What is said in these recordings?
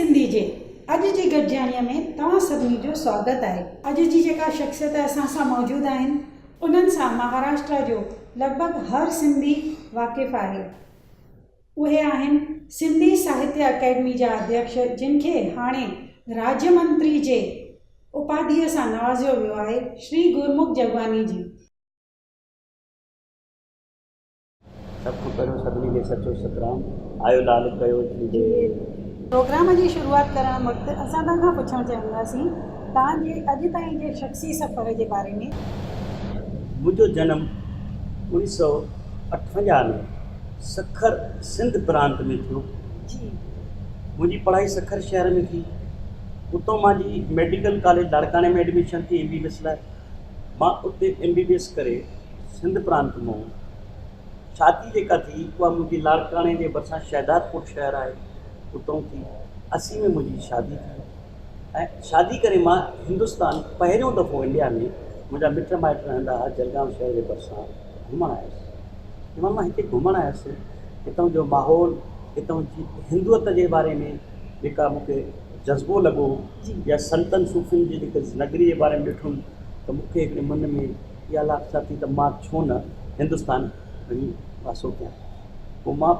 सिंधी जे अॼु जी गॾिजाणीअ में तव्हां सभिनी जो स्वागत आहे। अॼु जी जेका शख़्सियत असां सां मौजूदु आहिनि उन्हनि सां महाराष्ट्र जो लॻभॻि हर सिंधी वाक़िफ़ु आहे। उहे आहिनि सिंधी साहित्य अकेडमी जा अध्यक्ष, जिन खे हाणे राज्य मंत्री जे उपाधीअ सां नवाज़ियो वियो आहे, श्री गुरमुख जगवानी जी। सब खां पहिरियों सभिनी खे सचो सतराम, आयो लाल कयो प्रोग्राम जी शुरूआत करण वक़्तु असां तव्हां खां पुछणु चाहींदासीं तव्हांजे अॼु ताईं जे शख़्सी सफ़र जे बारे में। मुंहिंजो जनम 1958 में सखर सिंध प्रांत में थियो जी। मुंहिंजी पढ़ाई सखर शहर में थी। उतो मुंहिंजी मेडिकल कॉलेज लाड़काने में एडमिशन थी MBBS लाइ। मां उते MBBS करे सिंध प्रांत में शादी जेका थी उहा मुंहिंजी लाड़काने जे भरिसां शहदादपुर शहर आहे, उतां थी। 80 में मुंहिंजी शादी थी ऐं शादी करे मां हिंदुस्तान पहिरियों दफ़ो इंडिया में मुंहिंजा मिट माइट रहंदा हुआ जलगांव शहर जे भरिसां घुमणु आयुसि। मां हिते घुमणु आयुसि, हितां जो माहौल, हितां जी हिंदुअत जे बारे में जेका मूंखे जज़्बो लॻो या संतनि सूफ़ियुनि जी जेके नगरी जे बारे में ॾिठुमि त मूंखे हिकिड़े मन में इहा लालसा थी त मां छो न हिंदुस्तान वञी वासो कयां। पोइ मां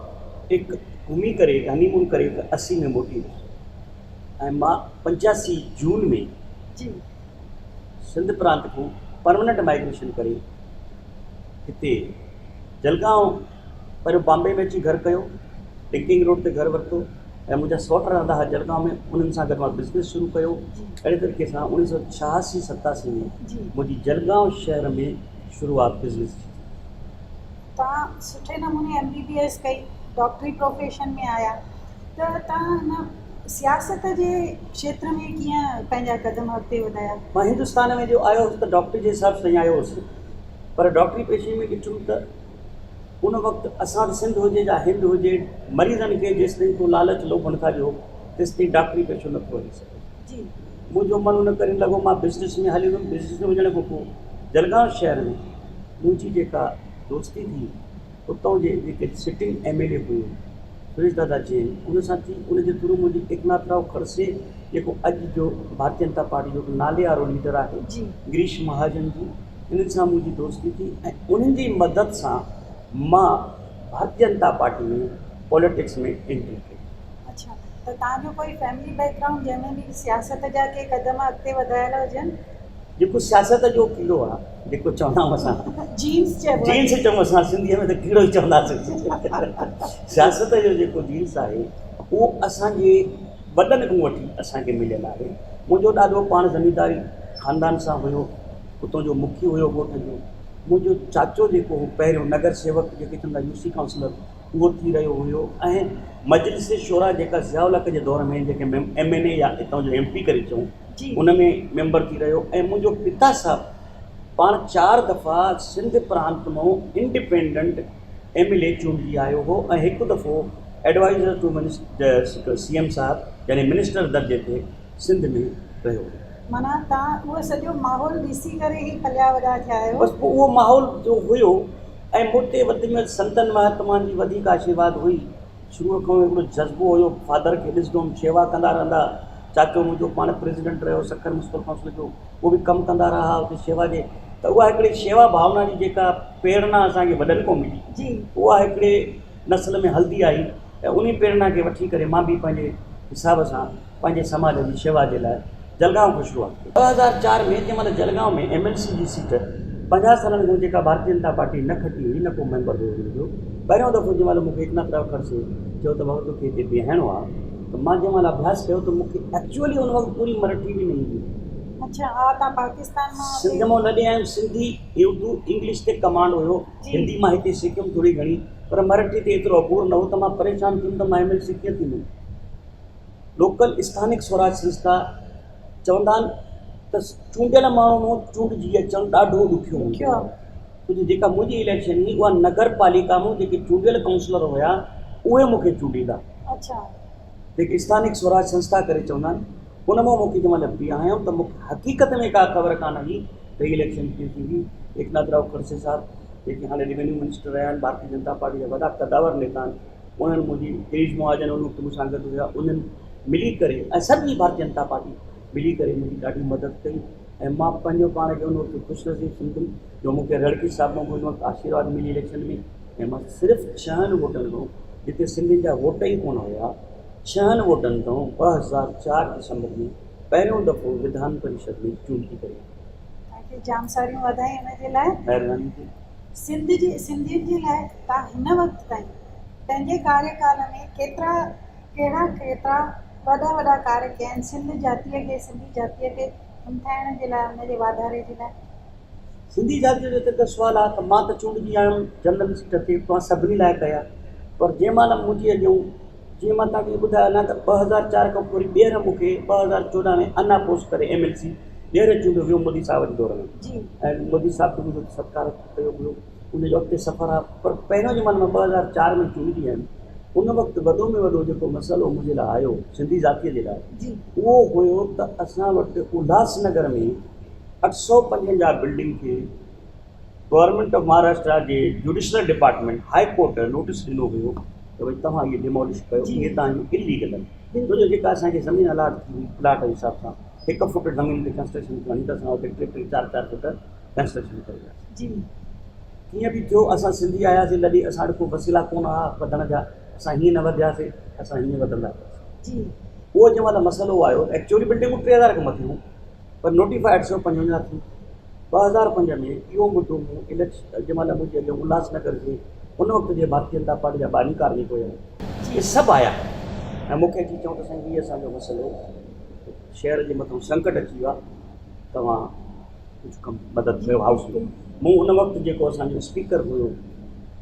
हिकु घुमी करे हनीमून करे 80 में मोटी वियुसि ऐं मां 85 जून में सिंध प्रांत खां परमानेंट माइग्रेशन करे हिते जलगांव पहिरियों बॉम्बे में अची घर कयो, टिंकिंग रोड ते घर वरितो ऐं मुंहिंजा सौट रहंदा हुआ जलगांव में, उन्हनि सां गॾु मां बिज़नेस शुरू कयो। अहिड़े तरीक़े सां 1986-87 में मुंहिंजी जलगांव शहर में शुरूआत बिज़नेस जी। तव्हां सुठे नमूने MBBS कई, डॉक्टरी प्रोफेशन में आया, त तव्हां हिन सियासत जे क्षेत्र में कीअं पंहिंजा कदम अॻिते वधाया? मां हिंदुस्तान में जो आयो हुउसि त डॉक्टरी जे हिसाब सां ई आयो हुउसि, पर डॉक्टरी पेशे में ॾिठुमि त उन वक़्तु असां वटि सिंध हुजे या हिंद हुजे, मरीज़नि खे जेसि ताईं को लालच लोभ नथा ॾियो तेसि ताईं डॉक्टरी पेशो नथो हली सघे। मुंहिंजो मन उन करे लॻो, मां बिज़नेस में हली वियुमि। बिज़नेस में वञण खां पोइ जलगांव शहर में मुंहिंजी जेका दोस्ती थी, उतां जे जेके सिटिंग MLA हुयो सुरेश दादा जैन, उन सां थी। उनजे थ्रू मुंहिंजी एकनाथ राव खड़से, जेको अॼु जो भारतीय जनता पार्टी जो नाले वारो लीडर आहे, गिरीश महाजन जी, इन्हनि सां मुंहिंजी दोस्ती थी ऐं उन्हनि जी मदद सां मां भारतीय जनता पार्टी में पॉलिटिक्स में एंट्री कई। अच्छा, त तव्हांजो कोई फैमिली बैकग्राउंड जंहिंमें बि सियासत जा के क़दम अॻिते वधायल हुजनि? जेको सियासत जो कीड़ो आहे, जेको चवंदा आहियूं असां जीन्स चऊं असां सिंधीअ में त कीड़ो ई चवंदासीं। सियासत जो जेको जीन्स आहे उहो असांजे वॾनि खां वठी असांखे मिलियल आहे। मुंहिंजो ॾाढो पाण ज़मींदारी ख़ानदान सां हुयो, उतां जो मुखी हुयो ॻोठ जो। मुंहिंजो चाचो जेको हो पहिरियों नगर सेवक जेके चवंदा UC काउंसलर, उहो थी रहियो हुयो ऐं मजलिस शोरा जेका ज़ियाउल जे दौर में जेके MNA या हितां जो MP करे चऊं, उन में मेंबर थी रहियो। ऐं मुंहिंजो पिता साहब पाण 4 दफ़ा सिंध प्रांत मां इंडिपेंडेंट MLA चूंडिजी आयो हो ऐं हिकु दफ़ो एडवाइज़र टू मिनिस्टर CM साहब यानी मिनिस्टर दर्जे ते सिंध में रहियो हो। माना तव्हां उहो सॼो माहौल ॾिसी करे ई पलिया वॾा थिया आहियो? बसि पोइ उहो माहौल जो हुयो ऐं मूंते वधि में संतनि महात्माउनि जी वधीक आशीर्वाद हुई। शुरूअ खां हिकिड़ो जज़्बो हुयो, फादर खे ॾिसंदुमि, शेवा कंदा रहंदा। चाचो मुंहिंजो पाण प्रेसिडेंट रहियो सखर म्युनिसिपल काउंसिल जो, उहो बि कमु कंदा रहा हुते शेवा जे। त उहा हिकिड़ी शेवा भावना जी जेका प्रेरणा असांखे वॾनि खां मिली, उहा हिकिड़े नस्ल में हलंदी आई ऐं उन प्रेरणा खे वठी करे मां बि पंहिंजे हिसाब सां पंहिंजे समाज जी शेवा जे लाइ जलगांव खां शुरूआत कई। 2004 में जंहिं महिल जलगांव में MLC जी सीट 50 सालनि खां जेका भारतीय जनता पार्टी न खटी हुई, न को मेंबर हुयो हुनजो, पहिरियों दफ़ो जंहिं महिल मूंखे एकनाथ राव खड़से चयो त बाबा तोखे हिते बीहाइणो आहे, त मां जंहिं महिल अभ्यास कयो त मूंखे एक्चुअली उन वक़्तु पूरी मराठी बि न ईंदी। अच्छा, हा, तव्हां पाकिस्तान मां सिंध मां लॾे आयुमि। सिंधी, उर्दू, इंग्लिश ते कमांड हुयो। हिंदी मां हिते सिखियुमि थोरी घणी, पर मराठी ते एतिरो अबूर न हो त मां परेशान थियुमि त मां MLC कीअं थींदुमि। लोकल स्थानिक स्वराज संस्था चवंदा आहिनि त चूंडियल माण्हू मां चूंडजी अचणु ॾाढो ॾुखियो हूंदो आहे। छोजो जेका मुंहिंजी इलेक्शन हुई उहा नगर पालिका में जेके चूंडियल काउंसलर हुया उहे मूंखे चूंडींदा। अच्छा, जेके स्थानिक स्वराज संस्था करे चवंदा आहिनि, उन मां मूंखे जंहिं महिल बीहायुमि त मूंखे हक़ीक़त में का ख़बर कान हुई त इलेक्शन कीअं थींदी। एकनाथ राव खड़से साहब जेके हाणे रेवेन्यू मिनिस्टर रहिया आहिनि, भारतीय जनता पार्टी जा वॾा कदावर नेता आहिनि, उन्हनि मुंहिंजी गिरीश महाजन उन वक़्तु मूंसां गॾु हुया, उन्हनि मिली करे ऐं सभिनी भारतीय जनता पार्टी मिली करे मुंहिंजी ॾाढी मदद कई ऐं मां पंहिंजो पाण खे उन वक़्तु ख़ुशनसीब सम्झुमि जो मूंखे रड़की साहिब मां उन वक़्तु आशीर्वाद मिली इलेक्शन में ऐं मां सिर्फ़ु 6 वोटनि खां जिते सिंधियुनि जा वोट ई कोन हुया 6 वोटनि खां 2004 दिसंबर में पहिरियों दफ़ो विधान परिषद में चूंडी करे। तव्हांखे जाम सारियूं वाधायूं हिन जे लाइ। महिरबानी जी। सिंधियुनि जे लाइ तव्हां हिन वक़्तु ताईं पंहिंजे कार्यकाल में केतिरा वॾा कार्य कया आहिनि सिंधी जातीअ खे हिमथाइण जे लाइ, हुनजे वाधारे जे लाइ? सिंधी जातीअ जो त सुवालु आहे त मां त चूंडजी आयुमि जनरल सीट ते तव्हां सभिनी लाइ कया, पर जंहिं महिल मुंहिंजी अॻियां जीअं मां तव्हांखे ॿुधायो न त 2004 खां पोइ ॿीहर मूंखे 2014 में अना पोस्ट करे MLC ॿीहर चूंडियो वियो मोदी साहिब जे दौर में ऐं मोदी साहिब जो मुंहिंजो सत्कार कयो वियो, उनजो अॻिते सफ़र आहे। पर पहिरियों जमाने में 2004 में चूंडजी आहिनि, उन वक़्तु वॾो में वॾो जेको मसइलो मुंहिंजे लाइ आयो सिंधी जातीअ जे लाइ उहो हुयो त असां वटि उल्हासनगर में 855 बिल्डिंग खे government of Maharashtra J judicial department high court notice ॾिनो हुयो त भई तव्हां इहे डिमोलिश कयो, इहे तव्हांजो इलीगल आहे। छो जो जेका असांखे ज़मीन अलाट थी हुई प्लाट जे हिसाब सां 1 फुट ज़मीन ते कंस्ट्रक्शन करणी त असां उते 3-4 फुट कंस्ट्रक्शन कई। कीअं बि थियो असां सिंधी आयासीं लॾे, असां वटि को वसीला कोन हुआ वधण जा, असां हीअं न वधियासीं, असां हीअं वधंदा हुआसीं। उहो जंहिं महिल मसइलो आयो एक्चुअली बिल्डिंगूं 3000 खां मथे हुयूं पर नोटिफाइड 855 थी। 2005 में इहो मुद्दो मूं इलेक्शन जंहिं महिल मुंहिंजे अॻियां उल्हासनगर जे उन वक़्तु जे भारतीय जनता पार्टी जा ॿानी कार्मिक हुया, इहे सभु आया ऐं मूंखे अची चऊं त साईं हीअ असांजो मसइलो शहर जे मथां संकट अची वियो आहे, तव्हां कुझु कमु मदद कयो हाउस में। मूं उन वक़्तु जेको असांजो स्पीकर हुयो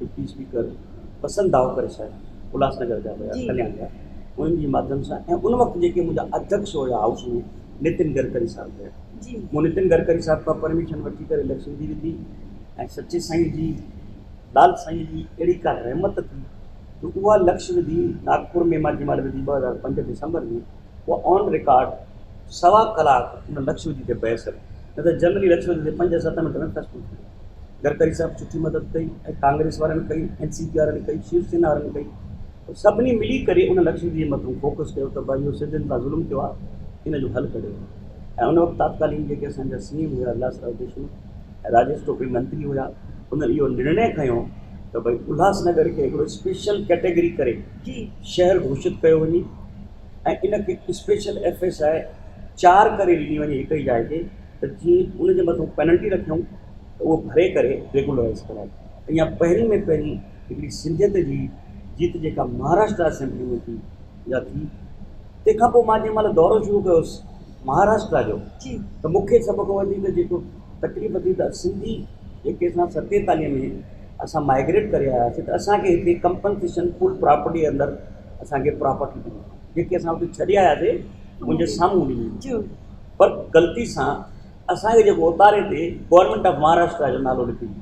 डिप्टी स्पीकर बसंत दावकर साहिब उल्हासनगर जा हुया कल्याण जा, उन्हनि जे माध्यम सां ऐं उन वक़्तु जेके मुंहिंजा अध्यक्ष हुया हाउस में नितिन गडकरी साहिब हुया, मूं नितिन गडकरी साहिब खां परमिशन वठी करे इलेक्शन जी विधी ऐं सचे साईं जी लाल साईं जी अहिड़ी का रहमत थी जो उहा लक्ष्य विधी नागपुर में मां जंहिं महिल विधी 2005 दिसंबर में उहा ऑन रिकॉर्ड 1.25 कलाक उन लक्ष्य विधी ते बहस कई, न त जनरली लक्ष्य विधी ते 5-7 मिंट में फैसलो थी। गडकरी साहिब सुठी मदद कई ऐं कांग्रेस वारनि कई, NCP वारनि कई, शिवसेना वारनि कई, सभिनी मिली करे उन लक्ष्य जे मथां फोकस कयो त भाई इहो सिंधियुनि सां ज़ुल्म थियो आहे, इन जो हल कढियो। ऐं उन वक़्तु तात्कालीन जेके असांजा CM हुया विलासराव देशमुख ऐं राजेश टोपी मंत्री हुया, उन्हनि इहो निर्णय खयो त भई उल्हासनगर खे हिकिड़ो स्पेशल कैटेगरी करे शहर घोषित कयो वञे ऐं इनखे स्पेशल FSI 4 करे ॾिनी वञे हिक ई जाइ ते, त जीअं उनजे मथां पेनल्टी रखियऊं त उहो भरे करे रेगुलराइज़ कराए। इहा पहिरीं में पहिरीं हिकिड़ी सिंधियत जी जीत जेका महाराष्ट्र असेंबली में थी या थी। तंहिंखां पोइ मां जंहिं महिल दौरो शुरू कयोसि महाराष्ट्र जो त मूंखे सभ खां वधीक जेको तकलीफ़ थी त सिंधी जेके असां 47 में असां माइग्रेट करे आयासीं त असांखे हिते कंपनसेशन फुल प्रॉपर्टी अंदरि असांखे प्रॉपर्टी ॾिनी, जेके असां हुते छॾे आयासीं मुंहिंजे साम्हूं ॾिनी, पर ग़लती सां असांखे जेको उतारे ते गवर्नमेंट ऑफ महाराष्ट्र जो नालो लिखी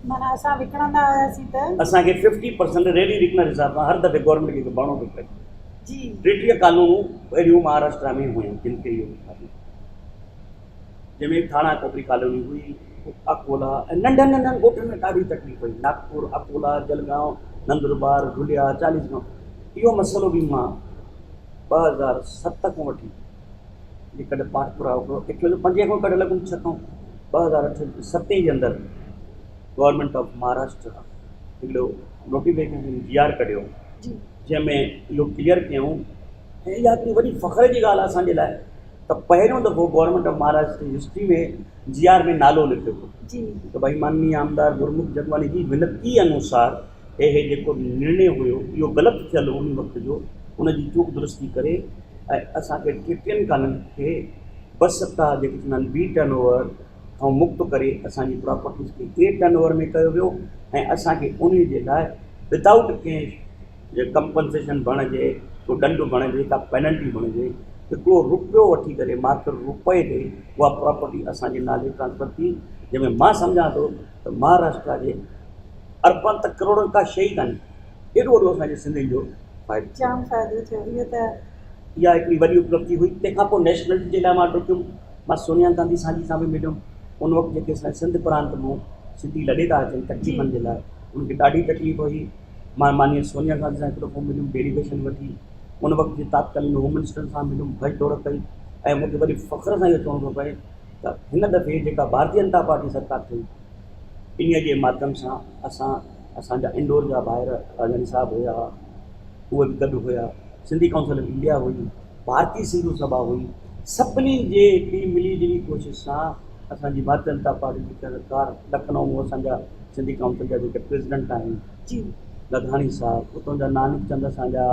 माना असां विकिणंदा हुआसीं त असांखे 50% रेडी रिकनर हिसाब सां हर दफ़े गवर्नमेंट खे भरणो थो पए। 30 कानूनूं अहिड़ियूं महाराष्ट्र में हुयूं जिन खे इहो जंहिंमें थाणा कोपरी कॉलोनी हुई, अकोला ऐं नंढनि ॻोठनि में ॾाढी तकलीफ़ हुई, नागपुर, अकोला, जलगांव, नंदुरबार, धुलिया, चालीसगांव। इहो मसइलो बि मां 2007 खां वठी जेकॾहिं पाठ पुराओ कयो, एक्चुअली 5 खां कॾहिं लॻुमि 6 खां 2007 जे अंदरि गवर्नमेंट ऑफ महाराष्ट्र हिकिड़ो नोटिफिकेशन GR कढियो जंहिंमें इहो क्लियर कयूं ऐं इहा हिकिड़ी वॾी फ़ख्र जी ॻाल्हि आहे असांजे लाइ त पहिरियों दफ़ो गवर्नमेंट ऑफ महाराष्ट्र जी हिस्ट्री में GR में नालो लिखियो त भई माननीय आमदार गुरमुख जगवानी जी विनती अनुसार हे जेको निर्णय हुयो इहो ग़लति थियलु उन वक़्त जो, उनजी चूक दुरुस्ती करे ऐं असांखे 30 कानून खे बसता जेके चवंदा आहिनि B टर्नओवर खां मुक्त करे असांजी प्रॉपर्टीज़ खे A टर्नओवर में कयो वियो ऐं असांखे उन जे लाइ विदाउट कंहिं कंपनसेशन बणिजे, को दंड बणिजे, का पेनल्टी बणिजे, हिकिड़ो रुपयो वठी करे मात्र रुपए ते उहा प्रॉपर्टी असांजे नाले ट्रांसफर थी, जंहिंमें मां सम्झां थो त महाराष्ट्र जे अरबनि त करोड़नि का शइ कान्हे, एॾो वॾो असांजे सिंधियुनि जो फ़ाइदो जाम फ़ाइदो थियो। इहो त इहा हिकिड़ी वॾी उपलब्धि हुई। तंहिंखां पोइ नेशनलिटी जे लाइ मां डुकियुमि, मां सोनिया गांधी सां बि मिलियुमि। उन वक़्तु जेके असांजे सिंध प्रांत मां सिंधी लॾे था अचनि तकलीफ़नि जे लाइ, उनखे ॾाढी तकलीफ़ हुई। मां माननीय सोनिया गांधी सां हिकु दफ़ो मिलियुमि, डेलीगेशन वठी उन वक़्त जे तात्कालीन होम मिनिस्टर सां मिलियुमि, भई दौड़ कई ऐं मूंखे वरी फ़ख़्र सां इहो चवणो थो पए त हिन दफ़े जेका भारतीय जनता पार्टी सरकार थी इन्हीअ जे माध्यम सां असांजा इंदौर जा ॿाहिरि राजानी साहिबु हुया, उहे बि गॾु हुया, सिंधी काउंसिल ऑफ इंडिया हुई, भारतीय सिंधु सभा हुई, सभिनी जे हिकिड़ी मिली जुली कोशिशि सां असांजी भारतीय जनता पार्टी जी सरकार लखनऊ में असांजा सिंधी काउंसिल जा जेके प्रेसिडेंट आहिनि जी लधाणी साहिबु, उतां जा नानक चंद असांजा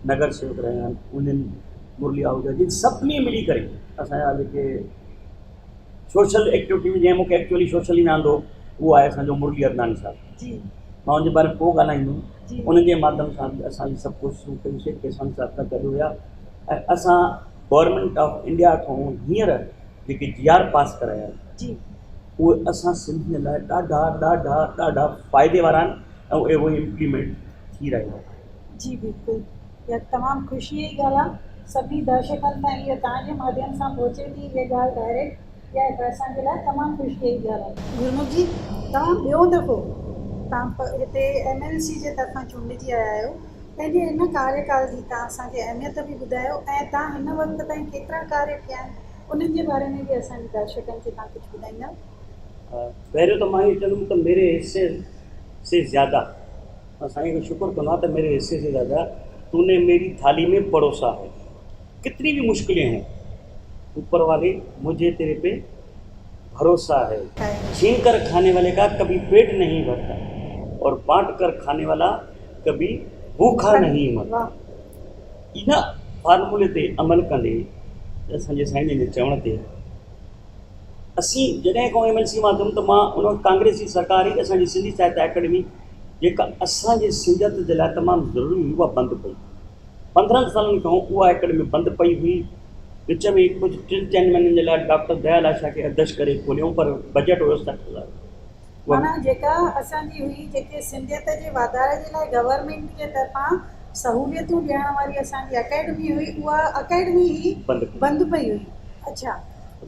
नगर सेवक रहिया आहिनि, उन्हनि मुरली आहूजा जिन सभिनी मिली करे असांजा जेके सोशल एक्टिविटी में जंहिं मूंखे एक्चुअली सोशली में आंदो उहो आहे असांजो मुरली अरनानी साहिबु जी मां उनजे बारे में पोइ ॻाल्हाईंदुमि। जी उनजे माध्यम सां बि असांजी सभु कोशिशूं कयूंसीं, किसान साहिब सां गॾु हुया ऐं असां गवर्नमेंट ऑफ इंडिया खां हींअर जेके GR पास कराया जी उहे असां सिंधीअ लाइ ॾाढा ॾाढा ॾाढा फ़ाइदे वारा आहिनि ऐं उहे इम्प्लीमेंट थी रहिया आहिनि। जी बिल्कुलु, इहा तमामु ख़ुशीअ जी ॻाल्हि आहे। सभी दर्शकनि ताईं इहो तव्हांजे माध्यम सां पहुचे थी इहा ॻाल्हि डायरेक्ट, इहा हिकु असांजे लाइ तमामु ख़ुशीअ जी ॻाल्हि आहे। गुरमुख जी, तव्हां ॿियो दफ़ो तव्हां हिते MLC जे तरफ़ां चूंडिजी आया आहियो, पंहिंजे हिन कार्यकाल जी तव्हां असांखे अहमियत बि ॿुधायो ऐं तव्हां हिन वक़्त ताईं केतिरा कार्य कया आहिनि उन्हनि जे बारे में बि असांजे दर्शकनि खे तव्हां कुझु ॿुधाईंदा। पहिरियों त मां इहो चवंदुमि त मेरे हिस्से से ज़्यादा साईं को शुक्र कंदो आहियां त मेरे हिस्से से ज़्यादा तूने मेरी थाली में परोसा है। कितनी भी मुश्किलें हैं ऊपर वाले मुझे तेरे पे भरोसा है। छीन कर खाने वाले का कभी पेट नहीं भरता और बांट कर खाने वाला कभी भूखा नहीं मरता। इन फार्मूले ते अमल कंदे असांजे साईं जे चवण ते असीं जॾहिं खां MLC मां थियुमि त मां उन वक़्तु कांग्रेस जी सरकार ई असांजी सिंधी साहित्य अकेडमी जेका असांजे सिंधियत जे लाइ तमामु ज़रूरी हुई उहा बंदि पई। 15 सालनि खां उहा अकेडमी बंदि पई हुई। विच में कुझु 3-4 महीननि जे लाइ डॉक्टर दयाल आशा खे अध्यक्ष करे खोलियूं, पर बजट हुयो 60,000। माना जेका असांजी हुई जेके सिंधियत जे वाधारे जे लाइ गवर्नमेंट जे तरफ़ां सहूलियतूं ॾियण वारी असांजी अकेडमी हुई, उहा अकेडमी ई बंदि पई हुई। अच्छा,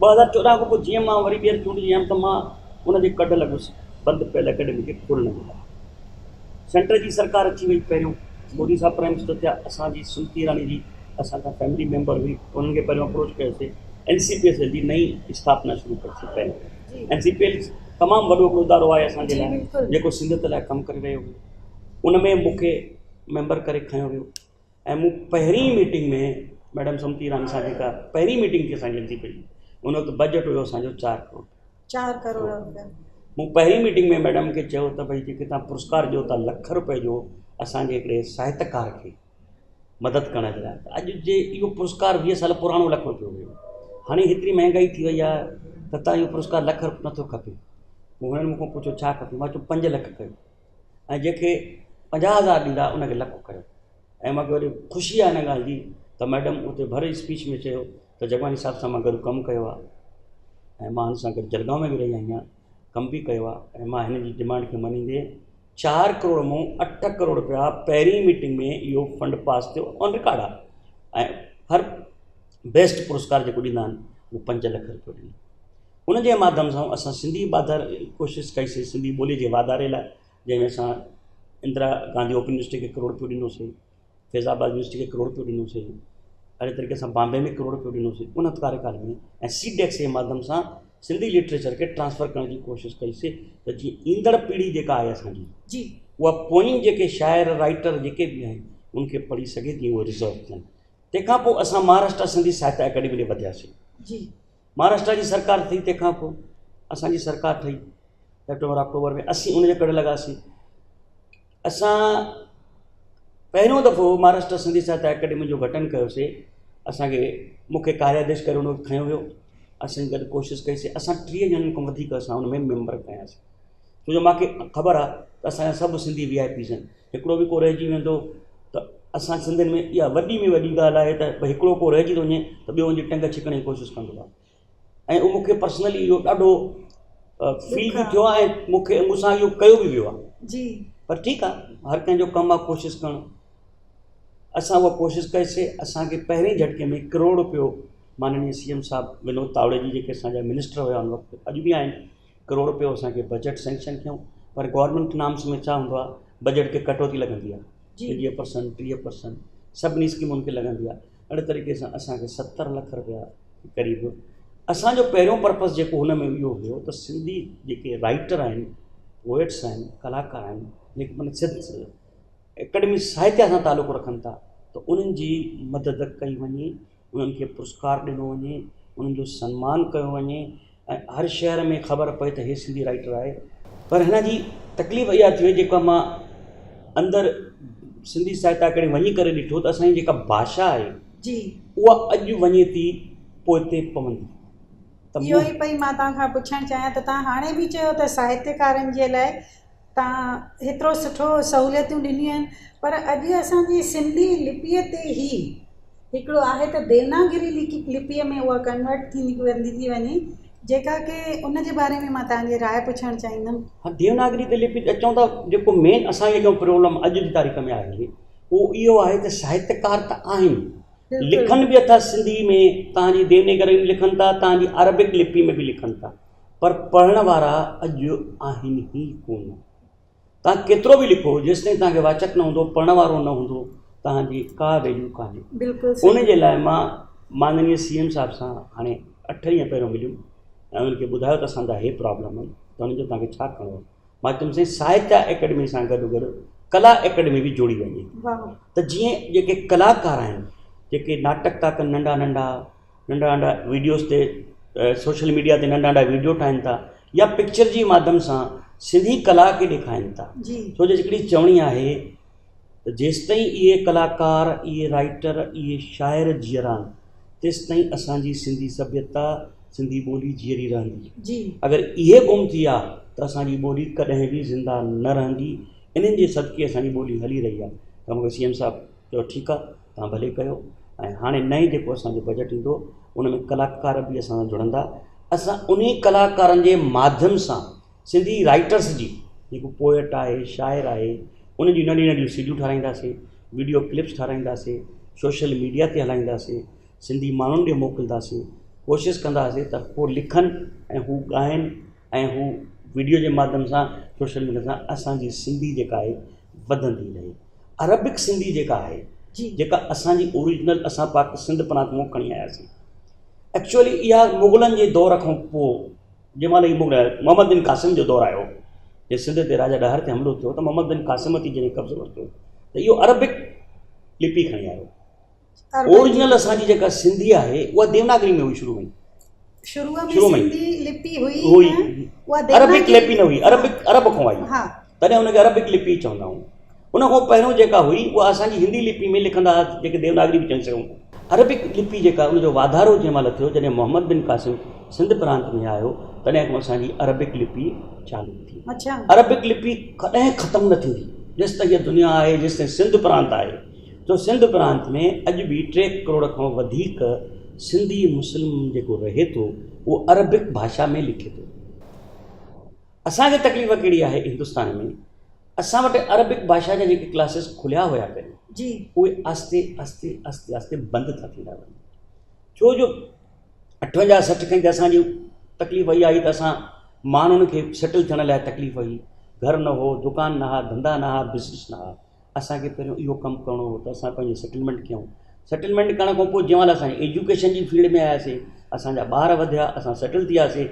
2014 खां पोइ जीअं मां वरी ॿीहर चूंडिजी वियुमि त मां उनजे कढ लॻुसि बंदि पियल अकेडमी खे खोलण जे लाइ। सेंटर जी सरकार अची वई, पहिरियों मोदी साहब प्राइम मिनिस्टर थिया, असांजी सुमती ईरानी जी असांजा फैमिली मेंबर हुई, उन्हनि खे पहिरियों अप्रोच कयोसीं। NCPSL जी नई स्थापना शुरू कयोसीं। पहिरियों NCPL तमामु वॾो हिकिड़ो इदारो आहे असांजे लाइ जेको सिंधियत लाइ कमु करे रहियो हुयो। उन में मूंखे मेंबर करे खयो वियो ऐं मूं पहिरीं मीटिंग में मैडम सुमती ईरानी सां जेका पहिरीं मीटिंग थी असांजी NCPL उन वक़्तु बजट हुयो असांजो 4 करोड़ रुपया। मूं पहिरीं मीटिंग में मैडम खे चयो त भई जेके तव्हां पुरस्कार ॾियो था ₹1 लख जो असांजे हिकिड़े साहित्यकार खे मदद करण जे लाइ, अॼु जे इहो पुरस्कार 20 साल पुराणो ₹1 हुयो। हाणे हेतिरी महांगाई थी वई आहे त तव्हां इहो पुरस्कार ₹1 नथो खपे। पोइ हुननि मूंखां पुछियो छा खपे, मां चयो 5 लख कयो ऐं जंहिंखे 50,000 ॾींदा उनखे ₹1 कयो। ऐं मूंखे वरी ख़ुशी आहे हिन ॻाल्हि जी त मैडम उते भरे स्पीच में चयो त जगवानी साहिब सां मां गॾु कमु कयो आहे ऐं मां हुन सां गॾु जलगांव में बि रही आहियां, कमु बि कयो आहे ऐं मां हिन जी डिमांड खे मञींदे 4 करोड़ मां 8 करोड़ रुपया पहिरीं मीटिंग में इहो फंड पास थियो ऑन रिकॉर्ड आहे। ऐं हर बेस्ट पुरस्कार जेको ॾींदा आहिनि उहो 5 लख रुपयो ॾिनो। उनजे माध्यम सां असां सिंधी वाधारे कोशिशि कईसीं सिंधी ॿोलीअ जे वाधारे लाइ, जंहिंमें असां इंदिरा गांधी ओपन यूनिवर्सिटी खे ₹1 करोड़ ॾिनोसीं, फैज़ाबाद यूनिवर्सिटी खे ₹1 करोड़ ॾिनोसीं, अहिड़े तरीक़े सां बॉम्बे में ₹1 करोड़ ॾिनोसीं उन कार्यकाल में। ऐं CDEX जे माध्यम सां सिंधी लिटरेचर खे ट्रांसफ़र करण जी कोशिशि कईसीं त जीअं ईंदड़ पीढ़ी जेका आहे असांजी जी उहा पोइम जेके शाइर राइटर जेके बि आहिनि उनखे पढ़ी सघे तीअं उहे रिज़र्व थियनि। तंहिंखां पोइ असां महाराष्ट्र सिंधी साहित्य अकेडमी ॾे वधियासीं जी। महाराष्ट्र जी सरकार थी, तंहिंखां पोइ असांजी सरकार ठही सेप्टेंबर अक्टूबर में, असीं उनजे करे लॻासीं। असां पहिरियों दफ़ो महाराष्ट्र सिंधी साहित्य अकेडमी जो गठन कयोसीं। असांखे मूंखे कार्याध्यक्ष करे उन खयो वियो, असां गॾु कोशिशि कईसीं। असां 30 ॼणनि खां वधीक असां उन में मेंबर कयासीं, छो जो मूंखे ख़बर आहे त असांजा सभु सिंधी VIPs आहिनि। हिकिड़ो बि को रहिजी वेंदो त असां सिंधियुनि में इहा वॾी में वॾी ॻाल्हि आहे त भई हिकिड़ो को रहिजी थो वञे त ॿियो वञी टंग छिकण जी कोशिशि कंदो आहे। ऐं उहो मूंखे पर्सनली इहो ॾाढो फील बि थियो आहे ऐं मूंसां इहो कयो बि वियो आहे जी। पर ठीकु आहे, हर कंहिंजो कमु आहे कोशिशि करणु। असां उहा कोशिशि कईसीं। असांखे पहिरें झटके में ₹1 करोड़ माननीय CM साहिबु विनोद तावड़े जी जेके असांजा मिनिस्टर हुया उन वक़्तु, अॼु बि आहिनि, ₹1 करोड़ असांखे बजट सेंक्शन कयूं। पर गवर्नमेंट नाम्स में छा हूंदो आहे, बजट खे कटौती लॻंदी आहे 20%, 30%। सभिनी स्कीमुनि खे लॻंदी आहे। अहिड़े तरीक़े सां असांखे 70 लख रुपया क़रीब। असांजो पहिरियों पर्पज़ जेको हुन में इहो हुयो त सिंधी जेके राइटर आहिनि, पोएट्स आहिनि, कलाकार आहिनि, जेके माना सिंध एकेडमी साहित्य सां तालुक़ु रखनि था, त उन्हनि जी मदद कई वञे, उन्हनि खे पुरस्कार ॾिनो वञे, उन्हनि जो सम्मान कयो वञे ऐं हर शहर में ख़बर पए त हे सिंधी राइटर आहे। पर हिन जी तकलीफ़ इहा थी वई, जेका मां अंदरि सिंधी साहित्य अकेडमी वञी करे ॾिठो त असांजी जेका भाषा आहे जी उहा अॼु वञे थी पोइते पवंदी। इहो ई पई मां तव्हांखां पुछणु चाहियां त तव्हां हाणे बि चयो त साहित्यकारनि जे लाइ तव्हां हेतिरो सुठो सहूलियतूं ॾिनियूं आहिनि, पर अॼु असांजी सिंधी लिपीअ ते ई हिकिड़ो आहे त देवनागरी लिपीअ में उहा कन्वर्ट थी वञे, जेका की उन जे बारे में मां तव्हांजी राय पुछणु चाहींदमि। हा, देवनागरी ते लिपि अचूं था, जेको मेन असांखे जो प्रॉब्लम अॼु जी तारीख़ में आहे उहो इहो आहे त साहित्यकार त आहिनि, लिखनि बि अथा सिंधी में, तव्हांजी देवनागरी में लिखनि था, तव्हांजी अरबिक लिपि में बि लिखनि था, पर पढ़ण वारा अॼु आहिनि ई कोन। तव्हां केतिरो बि लिखो, जेसिताईं तव्हांखे वाचक न हूंदो, पढ़ण वारो न हूंदो, तव्हांजी का वैल्यू कान्हे। बिल्कुलु उन जे लाइ मां माननीय CM साहिब सां हाणे 8 ॾींहं पहिरियों मिलियुमि ऐं उन्हनि खे ॿुधायो त असांजा हे प्रॉब्लम आहिनि, त उन्हनि जो तव्हांखे छा करिणो आहे। मां चयुमि साहित्य अकेडमी सां गॾु कला अकेडमी बि जोड़ी वञे, त जीअं जेके कलाकार आहिनि, जेके नाटक था कनि, नंढा नंढा वीडियोज़ ते सोशल मीडिया ते नंढा वीडियो ठाहिनि था, या पिक्चर जी माध्यम सां सिंधी कला खे ॾेखारीनि था। छो जो हिकिड़ी चवणी आहे त जेसिताईं इहे कलाकार, इहे राइटर, इहे शाइर जीअरानि, तेसिताईं असांजी सिंधी सभ्यता, सिंधी ॿोली जीअरी रहंदी। अगरि इहे गुम थी आहे त असांजी ॿोली कॾहिं बि ज़िंदा न रहंदी। इन्हनि जे सदके असांजी ॿोली हली रही आहे। त मूंखे CM साहिबु चयो ठीकु आहे, तव्हां भले कयो। ऐं हाणे नई जेको असांजो बजट ईंदो उन में कलाकार बि असां सां जुड़ंदा। असां उन कलाकारनि जे माध्यम सां सिंधी राइटर्स जी, जेको पोएट आहे, शाइर आहे, उन जी नंढियूं सीडियूं ठाराईंदासीं, वीडियो क्लिप्स ठाराईंदासीं, सोशल मीडिया ते हलाईंदासीं, सिंधी माण्हुनि ॾे मोकिलींदासीं। कोशिशि कंदासीं त हू लिखनि ऐं हू ॻाइनि ऐं हू वीडियो जे माध्यम सां, सोशल मीडिया सां असांजी सिंधी जेका आहे वधंदी रहे। अरबिक सिंधी जेका आहे, जेका असांजी ओरिजिनल असां सिंध प्रांत मां खणी आयासीं, एक्चुअली इहा मुग़लनि जे दौर खां पोइ, जंहिं महिल ही मोहम्मद बिन क़ासिम जो दौरु आयो, जे सिंध ते राजा ॾहर ते हमिलो थियो, त मोहम्मद बिन क़ासिम थी जॾहिं कब्ज़ो वरितो त इहो अरबिक लिपि खणी आयो। ओरिजिनल असांजी जेका सिंधी आहे उहा देवनागरी में हुई, शुरू में अरबिक लिपि न हुई, अरब खां आई, तॾहिं हुनखे अरबिक लिपि चवंदा आहियूं। उन खां पहिरियों जेका हुई उहा असांजी हिंदी लिपि में लिखंदा हुआ, जेके देवनागरी बि चई सघूं। अरबिक लिपि जेका उनजो वाधारो जंहिं महिल थियो, जॾहिं मोहम्मद बिन क़ासिम सिंध प्रांत में आयो, तॾहिं खां असांजी अरबिक लिपि चालू थी। अरबिक लिपि कॾहिं ख़तमु न थींदी जेसिताईं इहा दुनिया आहे, जेसिताईं सिंध प्रांत आहे। जो सिंध प्रांत में अॼु बि 3 करोड़ खां वधीक सिंधी मुस्लिम जेको रहे थो, उहो अरबिक भाषा में लिखे थो। असांखे तकलीफ़ कहिड़ी आहे हिंदुस्तान में, असां वटि अरबिक भाषा जा जेके क्लासिस खुलिया हुया पहिरीं, उहे आस्ते आस्ते बंदि था थींदा वञनि। छो जो 58-60 खां असांजी तकलीफ़ इहा आई त असां माण्हुनि खे सेटल थियण लाइ तकलीफ़ हुई, घर न हो, दुकान न हुआ, धंधा न हुआ, बिज़नेस न हुआ। असांखे पहिरियों इहो कमु करिणो हो त असां पंहिंजी सेटलमेंट कयूं। सेटलमेंट करण खां पोइ जंहिं महिल असां एजुकेशन जी फील्ड में आयासीं, असांजा ॿार वधिया, असां सेटल थी वियासीं।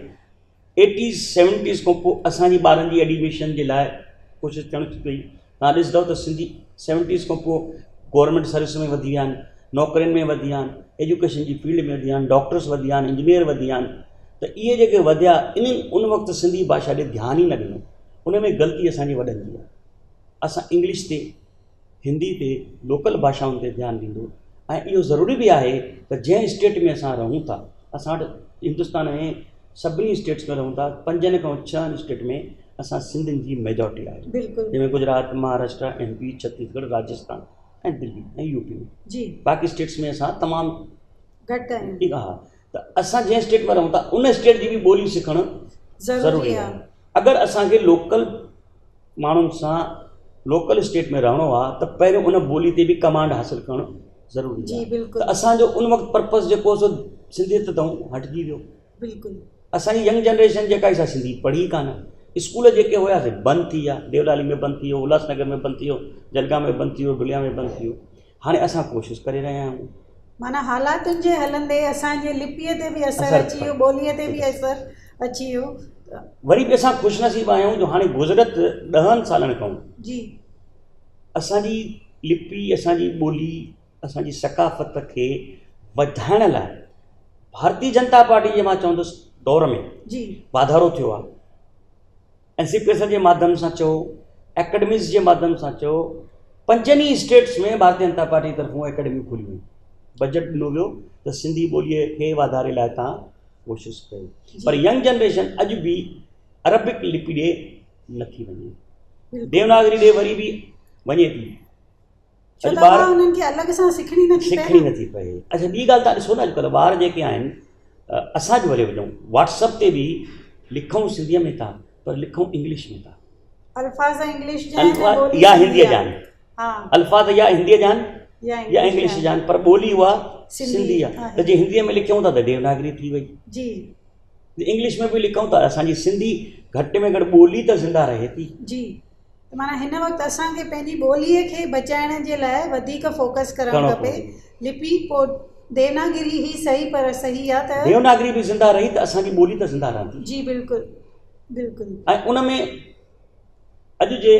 80s 70s खां पोइ असांजी ॿारनि जी एडमिशन जे लाइ कोशिशि थियण पई। तव्हां ॾिसंदव त सिंधी 70s खां पोइ गवर्नमेंट सर्विस में वधी विया आहिनि, नौकरियुनि में वधी विया आहिनि, एजुकेशन जी फील्ड में वधी विया आहिनि, डॉक्टर्स वधी विया आहिनि, इंजीनियर वधी विया आहिनि। त इहे जेके वधिया, उन वक़्तु सिंधी भाषा ॾे ध्यानु ई न ॾिनो। उन में ग़लती असांजी वॾनि जी आहे। असां इंग्लिश ते, हिंदी ते, लोकल भाषाउनि ते ध्यानु ॾींदो। ऐं इहो ज़रूरी बि आहे त जंहिं स्टेट में असां रहूं था, असां वटि हिंदुस्तान में सभिनी स्टेट्स में रहूं था, 5 खां 6 स्टेट में असां सिंधियुनि जी मेजॉरिटी आहे, जंहिंमें गुजरात, महाराष्ट्र, MP, छत्तीसगढ़, राजस्थान ऐं दिल्ली ऐं UP में। बाक़ी स्टेट्स में असां तमामु घटि आहियूं। हा, त असां जंहिं स्टेट में रहूं था उन स्टेट जी बि ॿोली सिखणु ज़रूरी आहे। अगरि असांखे लोकल माण्हुनि सां लोकल स्टेट में रहणो आहे त पहिरियों उन ॿोली ते बि कमांड हासिलु करणु ज़रूरी आहे। त असांजो उन वक़्तु पर्पज़ जेको सो सिंधियत तां हटिजी वियो। असांजी यंग जनरेशन जेका आहे, सिंधी पढ़ी कान। स्कूल जेके हुयासीं बंदि थी विया, देवलाली में बंदि थी वियो, उल्हासनगर में बंदि थी वियो, जलगांव में बंदि थी वियो, डुलिया में बंदि थी वियो। हाणे असां कोशिशि करे रहिया आहियूं। माना हालातुनि जे हलंदे असांजे लिपीअ ते बि असरु अची वियो, ॿोलीअ ते बि असरु अची वियो। वरी बि असां ख़ुशनसीब आहियूं जो हाणे गुज़िरत 10 सालनि खां जी असांजी लिपि, असांजी ॿोली, असांजी सकाफ़त खे वधाइण लाइ भारतीय जनता पार्टी जे मां चवंदुसि दौर में जी वाधारो थियो आहे। एनसीपीएस जे माध्यम सां चओ, एकेडमिक्स जे माध्यम सां चओ, 5 स्टेट्स में भारतीय जनता पार्टी तरफ़ों एकेडमियूं खुलियूं आहिनि। बजट ॾिनो वियो त सिंधी ॿोलीअ खे वाधारे लाइ तव्हां कोशिशि कयो। पर यंग जनरेशन अॼु बि अरबिक लिपि ॾे नथी वञे, देवनागरी ॾे वरी बि वञे थी। अॼु ॿार उन्हनि खे अलॻि सां सिखणी नथी पए। अच्छा, ॿी ॻाल्हि तव्हां ॾिसो न, अॼुकल्ह ॿार जेके आहिनि, असां वरी वञूं व्हाट्सअप ते बि लिखूं सिंधीअ में था पर लिखूं इंग्लिश में था। अल्फाज़ इंग्लिश या हिंदीअ जा आहिनि, अल्फाज़ या हिंदीअ जा आहिनि या इंग्लिश जा आहिनि, पर ॿोली उहा सिंधी आहे। त जे हिंदीअ में लिखूं था त देवनागरी थी वई, जी इंग्लिश में बि लिखूं था, असांजी सिंधी घटि में घटि ॿोली त ज़िंदा रहे थी। जी, माना हिन वक़्तु असांखे पंहिंजी ॿोलीअ खे बचाइण जे लाइ वधीक फोकस करणु खपे। लिपि पोइ देवनागरी ही सही, पर सही आहे त देवनागरी बि ज़िंदा रही त असांजी ॿोली त ज़िंदा रहंदी। जी बिल्कुलु बिल्कुलु। ऐं उन में अॼु जे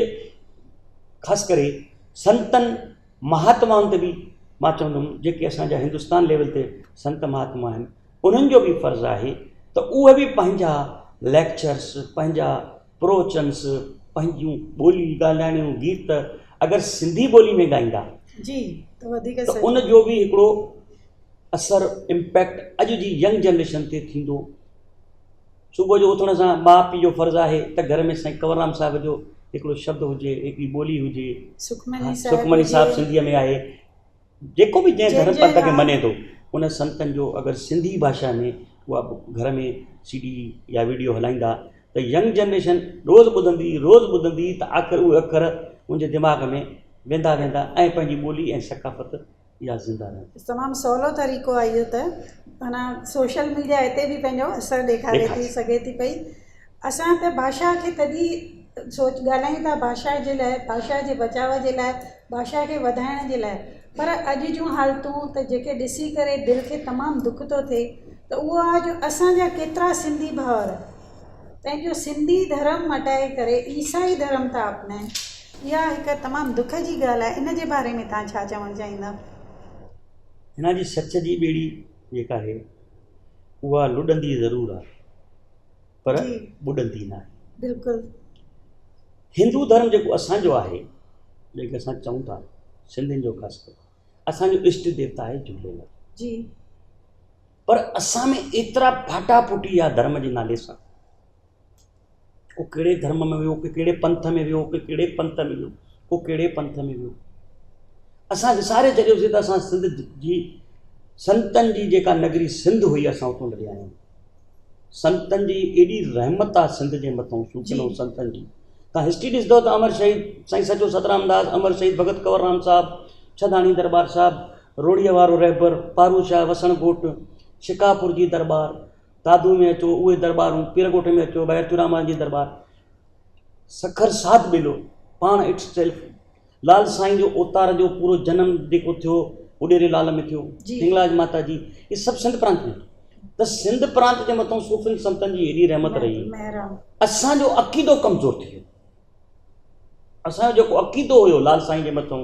ख़ासि करे संतनि महात्माउनि ते बि मां चवंदुमि, जेके असांजा हिंदुस्तान लेवल ते संत महात्मा आहिनि, उन्हनि जो बि फ़र्ज़ु आहे त उहे बि पंहिंजा लेक्चर्स, पंहिंजा प्रवचन्स, पंहिंजूं ॿोली ॻाल्हाइणियूं गीत अगरि सिंधी ॿोली में ॻाईंदा जी त वधीक त उन जो बि हिकिड़ो असरु, इम्पैक्ट अॼु जी यंग जनरेशन ते थींदो। सुबुह जो उथण सां माउ पीउ जो फ़र्ज़ु आहे त घर में साईं कंवरराम साहिब जो हिकिड़ो शब्द हुजे, हिकिड़ी ॿोली हुजे। सुखमनी साहिब सिंधीअ में आहे। जेको बि जंहिं धर्म पंथ खे मञे थो, उन संतनि जो अगरि सिंधी भाषा में उहा घर में CD या वीडियो हलाईंदा त यंग जनरेशन रोज़ु ॿुधंदी त आख़िर उहे अखर मुंहिंजे दिमाग़ में वेंदा ऐं पंहिंजी ॿोली ऐं सकाफ़त इहा ज़िंदा रहंदी। तमामु सवलो तरीक़ो आहे इहो त, माना सोशल मीडिया हिते बि पंहिंजो असरु ॾेखारे थी सघे थी पई। असां त भाषा खे तॾहिं ॻाल्हायूं था, भाषा जे लाइ, भाषा जे बचाव जे लाइ, भाषा खे वधाइण जे लाइ, पर अॼु जूं हालतूं त जेके ॾिसी करे दिलि खे तमामु दुख थो थिए त उहो आहे जो असांजा केतिरा सिंधी भाउर पंहिंजो सिंधी धर्म मटाए करे ईसाई धर्म था अपनाइनि। इहा हिकु तमामु दुख जी ॻाल्हि आहे। इन जे बारे में तव्हां छा चवणु चाहींदा? हिन जी सच जी ॿेड़ी जेका आहे उहा लुॾंदी ज़रूरु आहे पर ॿुॾंदी न आहे। बिल्कुलु। हिंदू धर्म जेको असांजो आहे, जेके असां चऊं था सिंधियुनि जो ख़ासि करे, असांजो इष्ट देवता आहे झूलेलाल जी, पर असां में एतिरा फाटा फूटी आहे धर्म जे नाले सां। को कहिड़े धर्म में वियो, को कहिड़े पंथ में वियो, को कहिड़े पंथ में वियो, को कहिड़े पंथ में वियो। असां विसारे छॾियोसीं त असां सिंध जी संतनि जी जेका नगरी सिंध हुई, असां उतां लॾे आया आहियूं। संतनि जी एॾी रहमत आहे सिंध जे मथां, सूचनो संतनि जी। तव्हां हिस्ट्री ॾिसंदव त अमर शहीद साईं सचो सतराम दास, अमर शहीद भगत कंवरराम साहिबु, छदाणी दरबार साहिबु, रोड़ीअ वारो रहबर, पारूशाह, वसणकोट, शिकापुर जी दरबार, दादू में अचो उहे दरबारूं, पीरकोट में अचो बैतूराम जी दरबार, सखर साध बेलो पाण इट्स सेल्फ, लाल साईं जो अवतार जो पूरो जनम जेको थियो उॾेरे लाल में थियो, हिंगलाज माता जी, इहे सभु सिंध प्रांत में। त सिंध प्रांत जे मथां सूफ़ियुनि संतनि जी एॾी रहमत रही, असांजो अक़ीदो कमज़ोर थी वियो। असांजो जेको अक़ीदो हुयो लाल साईं जे मथां,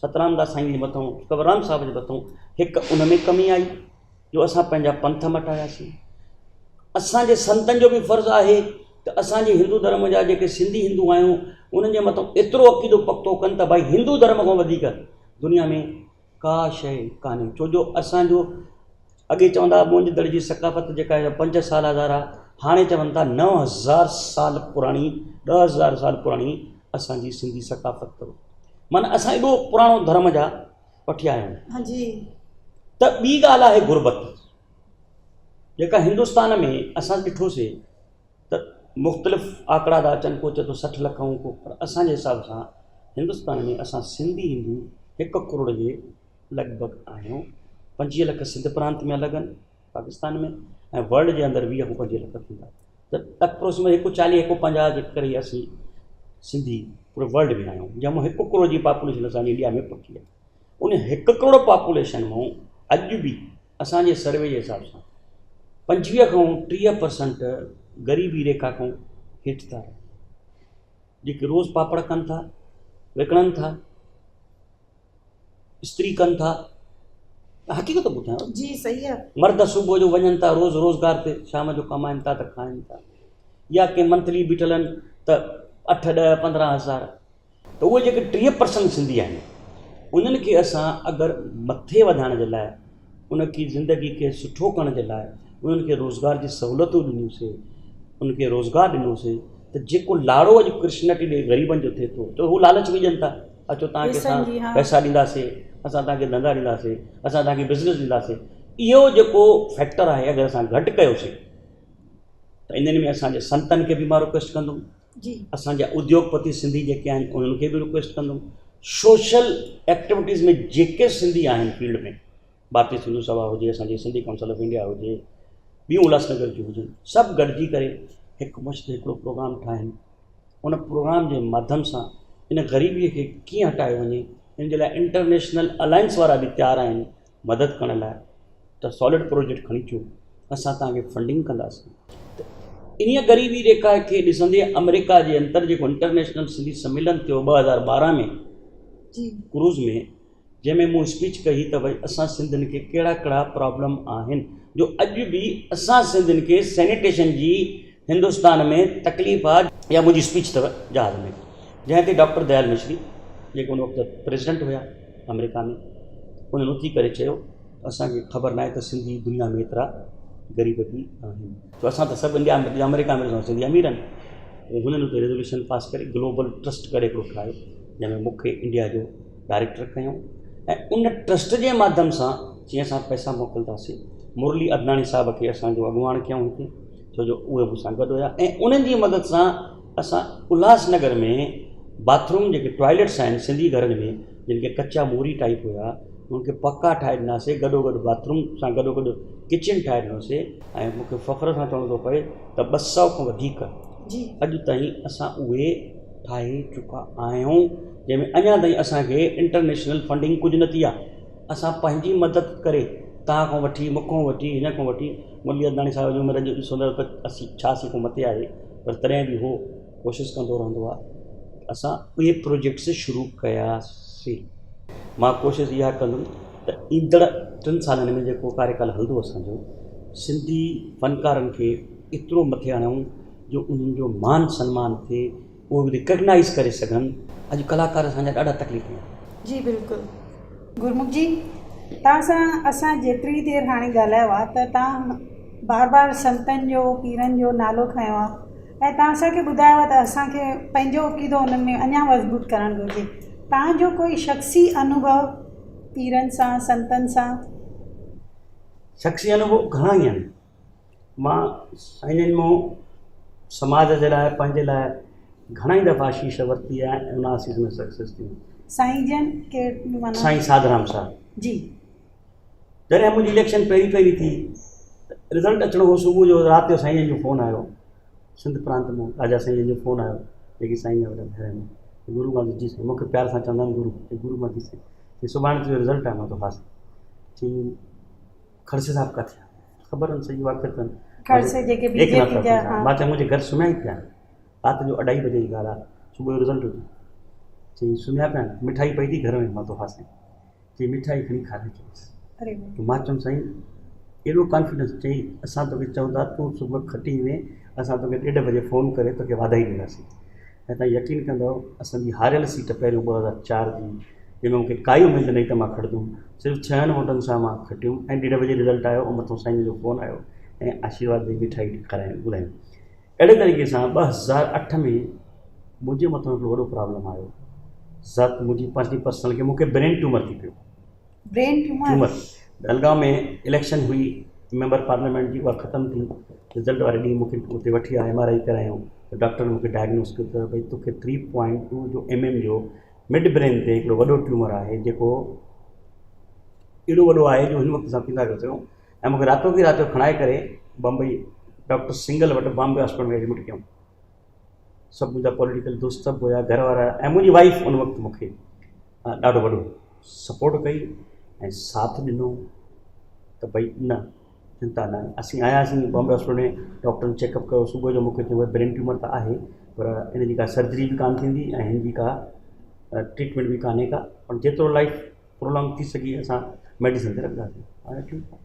सतराम दास साईं जे मथां, कंवरराम साहिब जे मथां, हिकु उन में कमी आई जो असां पंहिंजा पंथ मटायासीं। असांजे संतनि जो बि फ़र्ज़ु आहे त असांजे हिंदू धर्म जा जेके सिंधी हिंदू आहियूं उन्हनि जे मथां एतिरो अक़ीदो पक्तो कनि त भाई हिंदू धर्म खां वधीक दुनिया में का शइ कान्हे। छो जो असांजो अॻे चवंदा मुंहिंजी दड़ जी सकाफ़त जेका आहे 5 साल हज़ार आहे, हाणे चवनि था 9000 साल पुराणी, 10000 साल पुराणी असांजी सिंधी सकाफ़त अथव। माना असां एॾो पुराणो धर्म जा वठी आया आहियूं। त ॿी ॻाल्हि आहे गुरबत, जेका हिंदुस्तान में असां ॾिठोसीं त मुख़्तलिफ़ आंकड़ा था अचनि, को चए थो 60 लख ऐं को, पर असांजे हिसाब सां हिंदुस्तान में असां सिंधी हिंदू 1 करोड़ जे लॻभॻि आहियूं। 25 लख सिंध प्रांत में अलॻि आहिनि पाकिस्तान में, ऐं वर्ल्ड जे अंदरि 20 खां 25 लख थींदा। त अप्रोक्सीमेट 140 150 जे करे असीं सिंधी पूरे वर्ल्ड में आहियूं, जंहिंमें 1 करोड़ जी पॉपुलेशन असांजी इंडिया में पहुची आहे। उन 1 करोड़ पॉपुलेशन में अॼु बि असांजे सर्वे जे हिसाब सां 25 खां 30% ग़रीबी रेखा खां हेठि था रहनि, जेके रोज़ पापड़ कनि था, विकिणनि था, स्त्री कनि था। हक़ीक़त ॿुधायो, जी सही आहे। मर्द सुबुह जो वञनि था रोज़ रोज़गार ते, शाम जो कमाइनि था त खाइनि था, या के मंथली बीठल आहिनि त 8, 10, 15 हज़ार। त उहे जेके 30% सिंधी आहिनि उन्हनि खे असां अगरि मथे वधाइण जे लाइ, उनकी ज़िंदगी खे सुठो करण जे लाइ उन्हनि खे रोज़गार जी सहूलियतूं ॾिनियूंसीं, उनखे रोज़गार ॾिनोसीं, त जेको लाड़ो अॼु कृष्णटी ॾे ग़रीबनि जो थिए थो, त हू लालच विझनि था, अचो तव्हांखे असां पैसा ॾींदासीं, असां तव्हांखे धंधा ॾींदासीं, असां तव्हांखे बिज़नेस ॾींदासीं। इहो जेको फैक्टर आहे अगरि असां घटि कयोसीं त इन्हनि में असांजे संतनि खे बि मां रिक्वेस्ट कंदुमि, जी असांजा उद्योगपति सिंधी जेके आहिनि उन्हनि खे बि रिक्वेस्ट कंदुमि, सोशल एक्टिविटीज़ में जेके सिंधी आहिनि फील्ड में, भारतीय सिंधु सभा हुजे, असांजी सिंधी काउंसिल ऑफ इंडिया हुजे, ॿियूं उल्हासनगर जूं हुजनि, सभु गॾिजी करे हिकु मुश्त हिकिड़ो प्रोग्राम ठाहिनि। उन प्रोग्राम जे माध्यम सां इन ग़रीबीअ खे कीअं हटायो वञे, इन जे लाइ इंटरनेशनल अलायंस वारा बि तयारु आहिनि मदद करण लाइ। त सॉलिड प्रोजेक्ट खणी अचो, असां तव्हांखे फंडिंग कंदासीं। त इन ग़रीबी रेखा खे ॾिसंदे अमेरिका जे अंदरि जेको इंटरनेशनल सिंधी सम्मेलन थियो 2012 में जी क्रूज़ में, जंहिंमें मूं स्पीच कई त भई असां सिंधियुनि खे कहिड़ा कहिड़ा प्रॉब्लम आहिनि जो अॼु बि असां सिंधियुनि खे सैनिटेशन जी हिंदुस्तान में तकलीफ़ आहे। या मुंहिंजी स्पीच अथव जहाज़ में, जंहिं ते डॉक्टर दयाल मिश्री जेके उन वक़्तु प्रेसिडेंट हुया अमेरिका में, उन्हनि उथी करे चयो असांखे ख़बर न आहे त सिंधी दुनिया में एतिरा ग़रीब बि आहिनि, तो असां त सभु इंडिया में अमेरिका में सिंधी अमीर आहिनि। हुननि उते रेज़ोल्यूशन पास करे ग्लोबल ट्रस्ट करे हिकिड़ो ठाहियो, जंहिंमें मूंखे इंडिया जो डायरेक्टर कयूं, ऐं उन ट्रस्ट जे माध्यम सां जीअं असां पैसा मोकिलींदासीं, मुरली अदनानी साहिब खे असांजो अॻुवाण कयूं हिते, छो जो उहे मूंसां गॾु हुया, ऐं उन्हनि जी मदद सां असां उल्हासनगर में बाथरूम जेके टॉयलेट्स आहिनि सिंधी घरनि में, जिन खे कचा मोरी टाइप हुया, उनखे पका ठाहे ॾिनासीं, गॾोगॾु बाथरूम सां गॾोगॾु किचन ठाहे ॾिनोसीं। ऐं मूंखे फ़ख्र सां चवणो थो पए त 200 खां वधीक अॼु ताईं असां उहे ठाहे चुका आहियूं, जंहिंमें अञा ताईं असांखे इंटरनेशनल फंडिंग कुझु न थी आहे। असां पंहिंजी मदद करे तव्हां खां वठी, मूंखां वठी, हिन खां वठी, मुरली अदनानी साहिब जी उमिरि जो ॾिसो त 80 खां मथे आहे, पर तॾहिं बि उहो कोशिशि कंदो रहंदो आहे। असां उहे प्रोजेक्ट्स शुरू कयासीं। मां कोशिशि इहा कंदुमि त ईंदड़ 3 सालनि में जेको कार्यकाल हलंदो असांजो, सिंधी फ़नकारनि खे एतिरो मथे आणूं जो उन्हनि जो मान सम्मान थिए, उहे रिकग्नाइज़ करे सघनि। अॼु कलाकार असांजा ॾाढा तकलीफ़ में। जी बिल्कुलु। गुरमुख जी, तव्हां सां असां जेतिरी देरि हाणे ॻाल्हायो आहे त तव्हां बार बार संतनि जो, पीरनि जो नालो खयो आहे, ऐं तव्हां असांखे ॿुधायो आहे त असांखे पंहिंजो अक़ीदो उन्हनि में अञा मज़बूत करणु घुरिजे। तव्हांजो कोई शख़्सी अनुभव पीरनि सां, संतनि सां? शख़्सी अनुभव घणा ई आहिनि। मां साईं मां समाज जे लाइ, पंहिंजे लाइ घणा ई दफ़ा शीश वरिती आहे ऐं उन आसीस में सक्सेस थी। साईं जन के माना? साईं साधराम साहिबु जी। जॾहिं मुंहिंजी इलेक्शन पहिरीं थी, रिज़ल्ट अचिणो हो, सुबुह जो राति जो साईं जो फ़ोन आयो, सिंध प्रांत मां राजा साईं जो फ़ोन आयो, जेकी साईं वॾा घर में गुरू गांधी जी साईं मूंखे प्यार सां चवंदा आहिनि गुरू गांधी साईं, कि सुभाणे तुंहिंजो रिज़ल्ट आहे। मां तो फास चई खड़से साहिबु किथे आहे? ख़बर आहिनि सही वाक़िफ़ आहिनि, खड़से जेके बीजेपी जा। मां चयो मुंहिंजे घर सुम्हिया ई पिया, राति जो 2:30 बजे जी ॻाल्हि आहे, सुबुह जो रिज़ल्ट हुजे। चई सुम्हिया पिया आहिनि, मिठाई पई थी घर में, मां तो फास चई मिठाई खणी खाधे चयोसि। मां चयुमि साईं एॾो कॉन्फिडेंस, चई असां तोखे चवंदा तूं सुबुह खटी में, असां तोखे 1:30 बजे फ़ोन करे तोखे वाधाई ॾींदासीं। ऐं तव्हां यकीन कंदव असांजी हारियल सीट पहिरियों 2004 जी, जंहिंमें मूंखे काई उमेदु न हुई त मां खटंदुमि, सिर्फ़ु 6 वोटनि सां मां खटियुमि, ऐं 1:30 बजे रिज़ल्ट आयो, ऐं मथां साईं जो फ़ोन आयो ऐं आशीर्वाद ॾेई मिठाई खाराइण ॿुधायूं। अहिड़े तरीक़े सां 2008 में मुंहिंजे मथां हिकिड़ो वॾो प्रॉब्लम आयो, ज़ात मुंहिंजी पंहिंजी पर्सनल, खे मूंखे ब्रेन ट्यूमर थी पियो। Brain tumour? बेलगांव में इलेक्शन हुई मेंबर पार्लियामेंट जी, उहा ख़तमु थी, रिज़ल्ट वारे ॾींहुं मूंखे उते वठी आया, MRI करायूं, त डॉक्टर मूंखे डायग्नोस कयो त भई तोखे 3.2 जो mm जो मिड ब्रेन ते हिकिड़ो वॾो ट्यूमर आहे, जेको एॾो वॾो आहे जो हिन वक़्तु असां थींदा कयोसीं। ऐं मूंखे रातो की राति जो खणाए करे बम्बई डॉक्टर सिंगल वटि बॉम्बे हॉस्पिटल में एडमिट कयूं। सभु मुंहिंजा पॉलिटिकल दोस्त सभु हुया, घर वारा, ऐं मुंहिंजी वाइफ उन वक़्तु मूंखे ॾाढो वॾो सपोर्ट कई ऐं साथ ॾिनो त भई न चिंता न आहे। असीं आयासीं बॉम्बे हॉस्पिटल में, डॉक्टर चेकअप कयो, सुबुह जो मूंखे चयो ब्रेन ट्यूमर त आहे पर इन जी का सर्जरी बि कान थींदी ऐं हिन जी का ट्रीटमेंट बि कान्हे का, पर जेतिरो लाइफ प्रोलॉन्ग थी सघी असां मेडिसिन ते रखंदासीं। हाणे ठीकु आहे।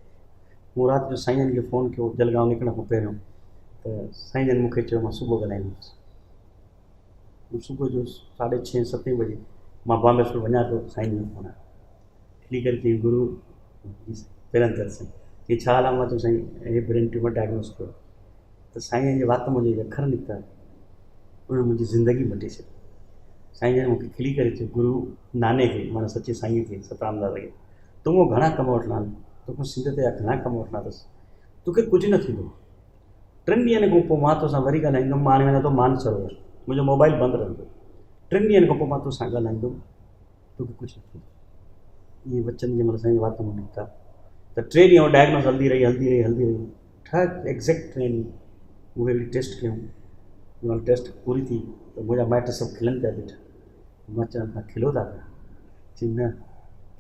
मूं राति जो साईं खे फ़ोन कयो जलगांव निकिरण खां पहिरियों, त साईं जन मूंखे चयो मां सुबुह ॻाल्हाईंदुसि। सुबुह जो 6:30-7 बजे मां बॉम्बे हॉस्पिटल वञा थो, साईं जो फ़ोन आयो। खिली करे चई गुरू पहिरियों दर साईं कि छा हाल आहे? मां चयो साईं हे ब्रेन ट्यूमर डायग्नोस कयो। त साईं जे वात मुंहिंजे अखर निकिता, उन्हनि मुंहिंजी ज़िंदगी मटे छॾी। साईं जन मूंखे खिली करे चयो गुरू नाने खे, माना सचे साईं खे, सतराम दादा खे, तूं घणा कम वठंदा, तोखे सिंध ते घणा कम वठंदा अथसि, तोखे कुझु न थींदो। 3 ॾींहंनि खां पोइ मां तोसां वरी ॻाल्हाईंदुमि। मां हाणे वञा थो मान सरोवर, मुंहिंजो मोबाइल बंदि रहंदो। 3 ॾींहंनि खां पोइ मां तोसां ॻाल्हाईंदुमि, तोखे कुझु न थींदो। इहे वचन जे महिल साईं वात में निकिता त 3 ॾींहं डायग्नोस हलंदी रही। ठक एग्ज़ैक्ट 3 ॾींहं उहे बि टेस्ट कयूं। उन टेस्ट पूरी थी त मुंहिंजा माइट सभु खिलनि पिया वेठा। मां चवां तव्हां खिलो था पिया? चई न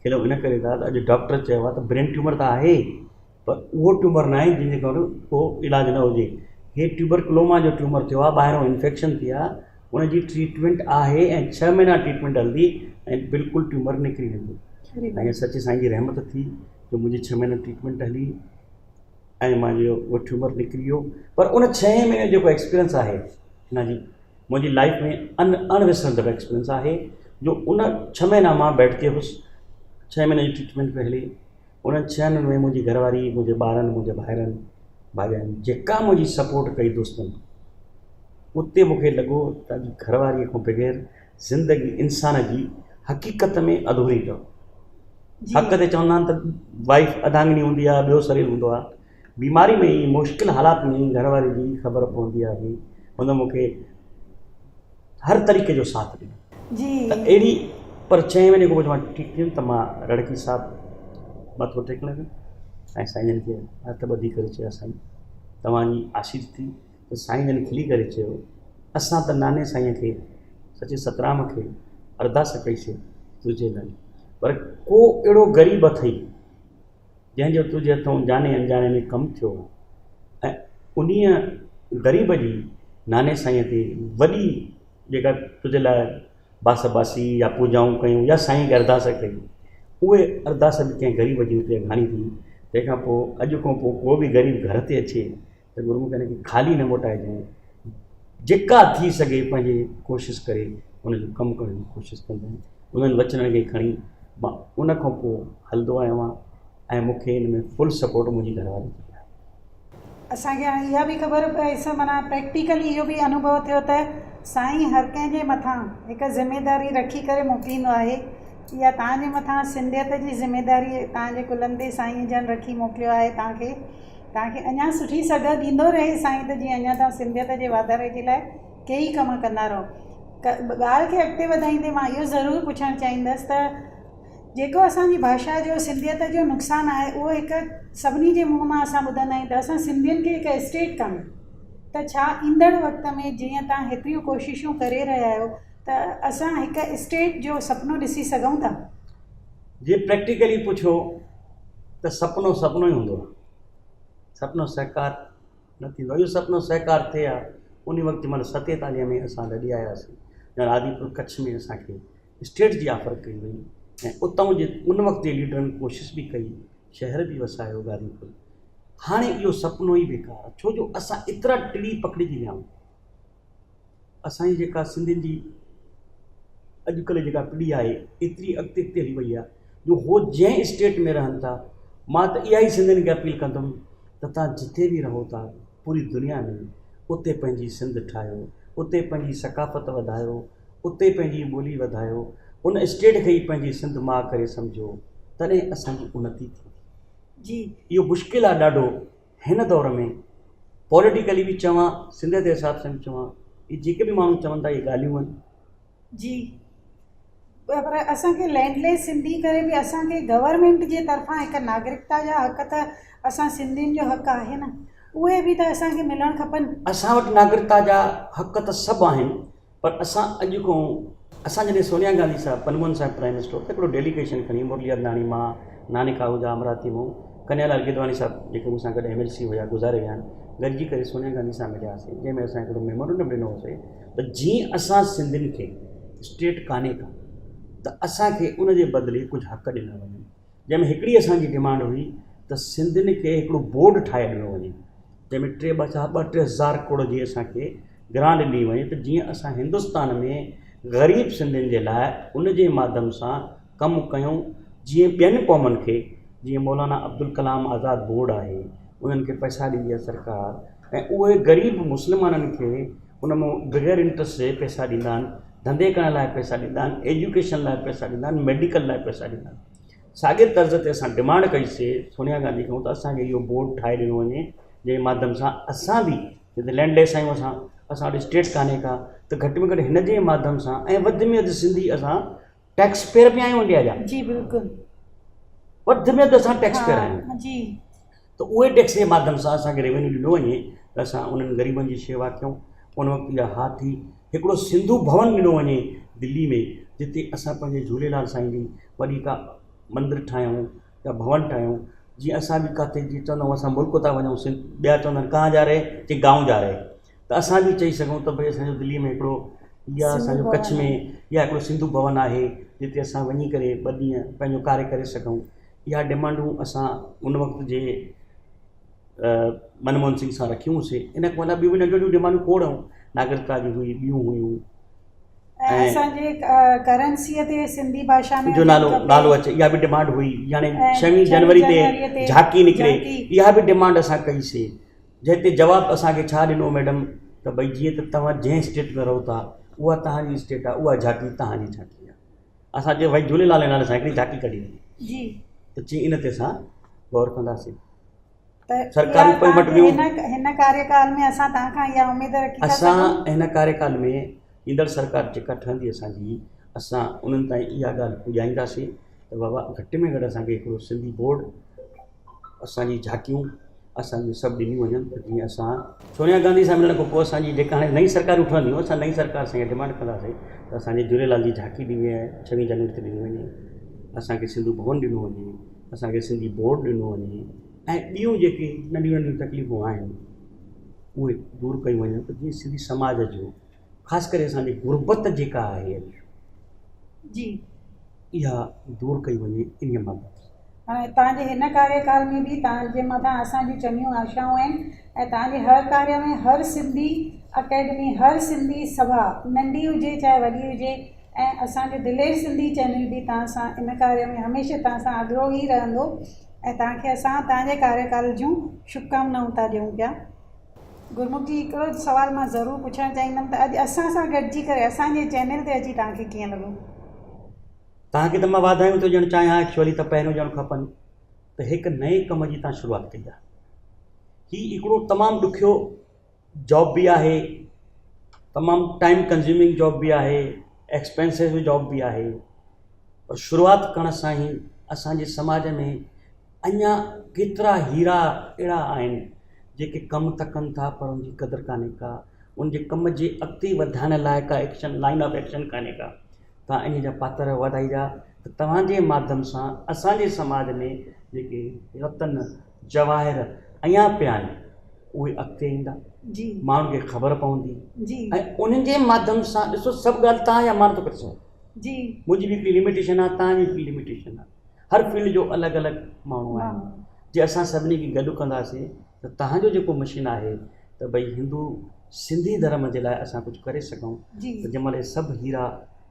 खिलो इन करे था, अॼु डॉक्टर चयो आहे त ब्रेन ट्यूमर त आहे पर उहो ट्यूमर न आहे जंहिंजे करे को इलाजु न हुजे। हे ट्यूबरकुलोमा जो ट्यूमर थियो आहे, ॿाहिरों इन्फेक्शन थी आहे, उनजी ट्रीटमेंट आहे ऐं 6 महीना ट्रीटमेंट हलंदी ऐं बिल्कुलु ट्यूमर निकिरी वेंदो। ऐं सचे साईं जी रहमत थी जो मुंहिंजी 6 महीना ट्रीटमेंट हली ऐं मुंहिंजो उहो ट्यूमर निकिरी वियो। पर उन 6 महीने जेको एक्सपीरियंस आहे हिन जी मुंहिंजी लाइफ में अनविसरंदड़ एक्सपीरियंस आहे, जो उन 6 महीना मां बैठ के हुउसि। 6 महीने जी ट्रीटमेंट पे हली। उन 6 महीननि में मुंहिंजी घरवारी, मुंहिंजे ॿारनि, मुंहिंजे भाइरनि जेका मुंहिंजी सपोर्ट कई दोस्तनि, उते मूंखे लॻो त घरवारीअ खां बग़ैर ज़िंदगी इंसान जी हक़ीक़त में अधूरी अथव। हक़ ते चवंदा आहिनि त वाइफ अर्धांगिनी हूंदी आहे, ॿियो शरीर हूंदो आहे। बीमारी में ई मुश्किल हालात में घरवारी जी ख़बर पवंदी आहे, हुन मूंखे हर तरीक़े जो साथ ॾिनो जी। त अहिड़ी पर 6 महीने खां पोइ मां ठीकु थियुमि त मां रड़की साहिबु मथो टेकणु लॻुमि ऐं साईं जन खे हथ ॿधी करे चयो साईं तव्हांजी आशीष थी। त साईं जन खिली करे चयो असां त नाने साईं खे, सचे सतराम खे अरदास कईसीं तुंहिंजे लाइ, पर को अहिड़ो ग़रीब अथई जंहिंजो तुंहिंजे हथों जाने अनजाने में कमु थियो ऐं उन्हीअ ग़रीब जी नाने साईं ते वॾी जेका तुंहिंजे लाइ बास बासी या पूजाऊं कयूं या साईं खे अरदास कई, उहे अरदास बि कंहिं ग़रीब जी हुते घणी थी। तंहिंखां पोइ अॼु खां पोइ को बि ग़रीब घर ते अचे त गुरुमुख हिन खे ख़ाली न मोटाइजांइ, जेका थी सघे पंहिंजी कोशिशि करे उनजो कमु करण जी कोशिशि कंदा आहिनि। उन्हनि वचननि खे खणी मां उन खां पोइ हलंदो आहियां ऐं मूंखे हिन में फुल सपोर्ट मुंहिंजी घरवारी जी आहे। असांखे हाणे इहा बि ख़बर पए, माना प्रैक्टिकली इहो बि अनुभव थियो त साईं हर कंहिंजे मथां हिकु ज़िमेदारी रखी करे मोकिलींदो आहे। इहा तव्हांजे मथां सिंधियत जी ज़िमेदारी तव्हांजे कुलनि ते साईं जन रखी मोकिलियो आहे। तव्हांखे अञा सुठी सघ ॾींदो रहे साईं, त जीअं अञा तव्हां सिंधियत जे वाधारे जे लाइ कई कम कंदा रहो। ॻाल्हि खे अॻिते वधाईंदे मां इहो ज़रूरु पुछणु चाहींदसि त जेको असांजी भाषा जो सिंधियत जो नुक़सानु आहे उहो हिकु सभिनी जे मुंहं मां असां ॿुधंदा आहियूं त असां सिंधियुनि खे हिकु स्टेट कान्हे, त छा ईंदड़ वक़्त में जीअं तव्हां हेतिरियूं कोशिशूं करे रहिया आहियो त असां हिकु स्टेट जो सुपिनो ॾिसी सघूं था? जे प्रैक्टिकली पुछो त सुपिनो ई हूंदो आहे, सुपिनो साकार न थींदो। इहो सुपिनो साकार थिए आहे उन वक़्तु महिल 47 में असां लॾी आयासीं, या आदिपुर कच्छ में असांखे स्टेट जी ऑफर कई वई ऐं उतां जे उन वक़्त जे लीडरनि कोशिशि बि कई, शहर बि वसायो गादीपुर। हाणे इहो सुपिनो ई बेकार आहे, छो जो असां एतिरा टिड़ी पकड़िजी विया आहियूं। असांजी जेका सिंधियुनि जी अॼुकल्ह जेका पीढ़ी आहे एतिरी अॻिते हली वई आहे जो हो जंहिं स्टेट में रहनि था। मां त इहा ई सिंधियुनि खे अपील कंदुमि त तव्हां जिथे बि रहो था पूरी दुनिया में, उते पंहिंजी सिंध ठाहियो, उते पंहिंजी सकाफ़त वधायो, उते पंहिंजी ॿोली वधायो, उन स्टेट खे ई पंहिंजी सिंध मां करे सम्झो, तॾहिं असांजी उन्नति थी। जी, इहो मुश्किल आहे ॾाढो हिन दौर में। पॉलिटिकली बि चवां, सिंध जे हिसाब सां बि चवां, इहे जेके बि माण्हू चवनि था इहे ॻाल्हियूं आहिनि। जी, पर असांखे लैंडलेस सिंधी करे बि असांखे गवर्नमेंट जे तरफ़ां हिकु नागरिकता जा हक़ त असां सिंधियुनि जो हक़ आहे न, उहे बि त असांखे मिलणु खपनि। असां वटि नागरिकता जा हक़ त सभु आहिनि, पर असां अॼु खां असां जॾहिं सोनिया गांधी साहब मनमोहन साहब प्राइम मिनिस्टर त हिकिड़ो डेलीगेशन खणी मुरली अदनाणी मां नानिका हुजा अमरावती मां कन्यालाल गिदवाणी साहब जेके मूंसां गॾु MLC हुया गुज़ारे विया आहिनि गॾिजी करे सोनिया गांधी सां मिलियासीं जंहिंमें असां हिकिड़ो मेमोरेंडम ॾिनो होसीं त जीअं असां सिंधियुनि खे स्टेट कान्हे का त असांखे उन जे बदिले कुझु हक़ ॾिना वञनि जंहिंमें हिकिड़ी असांजी डिमांड हुई त सिंधियुनि खे हिकिड़ो बोर्ड ठाहे ॾिनो वञे जंहिंमें 2-3 हज़ार करोड़ जी असांखे ग्रांट ॾिनी वञे त जीअं असां हिंदुस्तान में ग़रीब सिंधियुनि जे लाइ उन जे माध्यम सां कमु कयूं जीअं ॿियनि क़ौमुनि खे जीअं मौलाना अब्दुल कलाम आज़ाद बोर्ड आहे उन्हनि खे पैसा ॾींदी आहे सरकार ऐं उहे ग़रीब मुस्लमाननि खे उन मां बग़ैर इंट्रस्ट जे पैसा ॾींदा आहिनि धंधे करण लाइ पैसा ॾींदा आहिनि एजुकेशन लाइ पैसा ॾींदा आहिनि मेडिकल लाइ पैसा ॾींदा आहिनि साॻे तर्ज़ ते असां डिमांड कईसीं सोनिया गांधी खां त असांखे इहो बोर्ड ठाहे ॾिनो वञे जंहिं माध्यम सां असां बि जिते लैंडलेस आहियूं असां वटि स्टेट कान्हे का त घटि में घटि हिन जे माध्यम सां ऐं वधि में वधि सिंधी असां टैक्स पेयर बि आहियूं इंडिया जा जी बिल्कुलु वधि में वधि असां टैक्स पेयर आहियूं जी त उहे टैक्स जे माध्यम सां असांखे रेवेन्यू ॾिनो वञे त असां उन्हनि ग़रीबनि जी शेवा कयूं उन वक़्तु इहा हाथी हिकिड़ो सिंधु भवन ॾिनो वञे दिल्ली में जिते असां पंहिंजे झूलेलाल साईं जी वॾी का मंदरु ठाहियूं या भवन ठाहियूं जीअं असां बि किथे जीअं चवंदा आहियूं असां मुल्क था वञूं ॿिया चवंदा आहिनि कहाँ जा रहे चई गांव जा रहे त असां बि चई सघूं त भई असांजो दिल्लीअ में हिकिड़ो या असांजो कच्छ में या हिकिड़ो सिंधु भवन आहे जिते असां वञी करे 2 ॾींहं पंहिंजो कार्य करे सघूं इहा डिमांडूं असां उन वक़्त जे मनमोहन सिंह सां रखियूंसीं इन खां अलावा ॿियूं बि नंढियूं डिमांडूं खोड़ नागरिकता जी हुई ॿियूं हुयूं ऐं असांजे करेंसीअ ते सिंधी भाषा में जो नालो अचे इहा बि डिमांड हुई यानी 6 जनवरी ते झांकी निकिरे इहा बि डिमांड असां कईसीं जंहिं ते जवाबु असांखे छा ॾिनो मैडम त भई जीअं त तव्हां जंहिं स्टेट में रहो था उहा तव्हांजी स्टेट आहे उहा झांकी तव्हांजी झांकी आहे असां चयो भई झूलेलाल जे नाले सां हिकिड़ी झांकी कढी जी त चई इन ते असां गौर कंदासीं त सरकारी पेमेंट बि हिन कार्यकाल में असां तव्हांखां इहा उमेद रखी असां हिन कार्यकाल में ईंदड़ सरकार जेका ठहंदी असांजी असां उन्हनि ताईं इहा ॻाल्हि पुॼाईंदासीं त बाबा घटि में घटि असांखे हिकिड़ो सिंधी बोर्ड असांजी झांकियूं असांखे सभु ॾिनियूं वञनि त जीअं असां सोनिया गांधी सां मिलण खां पोइ असांजी जेका हाणे नई सरकार उठंदियूं असां नई सरकार सां डिमांड कंदासीं त असांजे झूलेलाल जी झांकी ॾिनी आहे 6 जनवरी ते ॾिनी वञे असांखे सिंधु भवन ॾिनो वञे असांखे सिंधी बोर्ड ॾिनो वञे ऐं ॿियूं जेके नंढियूं नंढियूं तकलीफ़ूं आहिनि उहे दूरि कयूं वञनि त जीअं सिंधी समाज जो ख़ासि करे असांजी गुरबत जेका आहे जी इहा दूरि कई वञे इन मां हाणे तव्हांजे हिन कार्यकाल में बि तव्हांजे मथां असांजी चङियूं आशाऊं आहिनि ऐं तव्हांजे हर कार्य में हर सिंधी अकेडमी हर सिंधी सभा नंढी हुजे चाहे वॾी हुजे ऐं असांजो दिलेर सिंधी चैनल बि तव्हां सां इन कार्य में हमेशह तव्हां सां आग्रही रहंदो ऐं तव्हांखे असां तव्हांजे कार्यकाल जूं शुभकामनाऊं था ॾियूं पिया गुरमुख जी हिकिड़ो सुवाल मां ज़रूरु पुछणु चाहींदमि त अॼु असां सां गॾिजी करे असांजे चैनल ते अची तव्हांखे कीअं लॻो तव्हांखे त मां वाधायूं थो ॾियणु चाहियां एक्चुअली त पहिरियों ॼणु खपनि त हिकु नए कम जी तव्हां शुरूआति कई आहे हीउ हिकिड़ो तमामु ॾुखियो जॉब बि आहे तमामु टाइम कंज़्यूमिंग जॉब बि आहे एक्सपेंसिव जॉब बि आहे और शुरूआति करण सां ई असांजे समाज में अञा केतिरा हीरा अहिड़ा आहिनि जेके कमु त कनि था पर उनजी क़दुरु कान्हे का उनजे कम जे अॻिते वधाइण लाइ का एक्शन लाइन ऑफ एक्शन कान्हे का तव्हां इन जा पात्र वधाइजा त तव्हांजे माध्यम सां असांजे समाज में जेके रतन जवाहिर अञा पिया आहिनि उहे अॻिते ईंदा जी माण्हुनि खे ख़बर पवंदी जी ऐं उन्हनि जे माध्यम सां ॾिसो सभु ॻाल्हि तव्हां या मां थो करे सघां जी मुंहिंजी बि हिकिड़ी लिमिटेशन आहे तव्हांजी हिकिड़ी लिमिटेशन आहे हर फील्ड जो अलॻि अलॻि माण्हू आहिनि जे असां सभिनी खे गॾु कंदासीं त तव्हांजो जेको मिशन आहे त भई हिंदू सिंधी धर्म जे लाइ असां कुझु करे सघूं त जंहिंमहिल सभु हीरा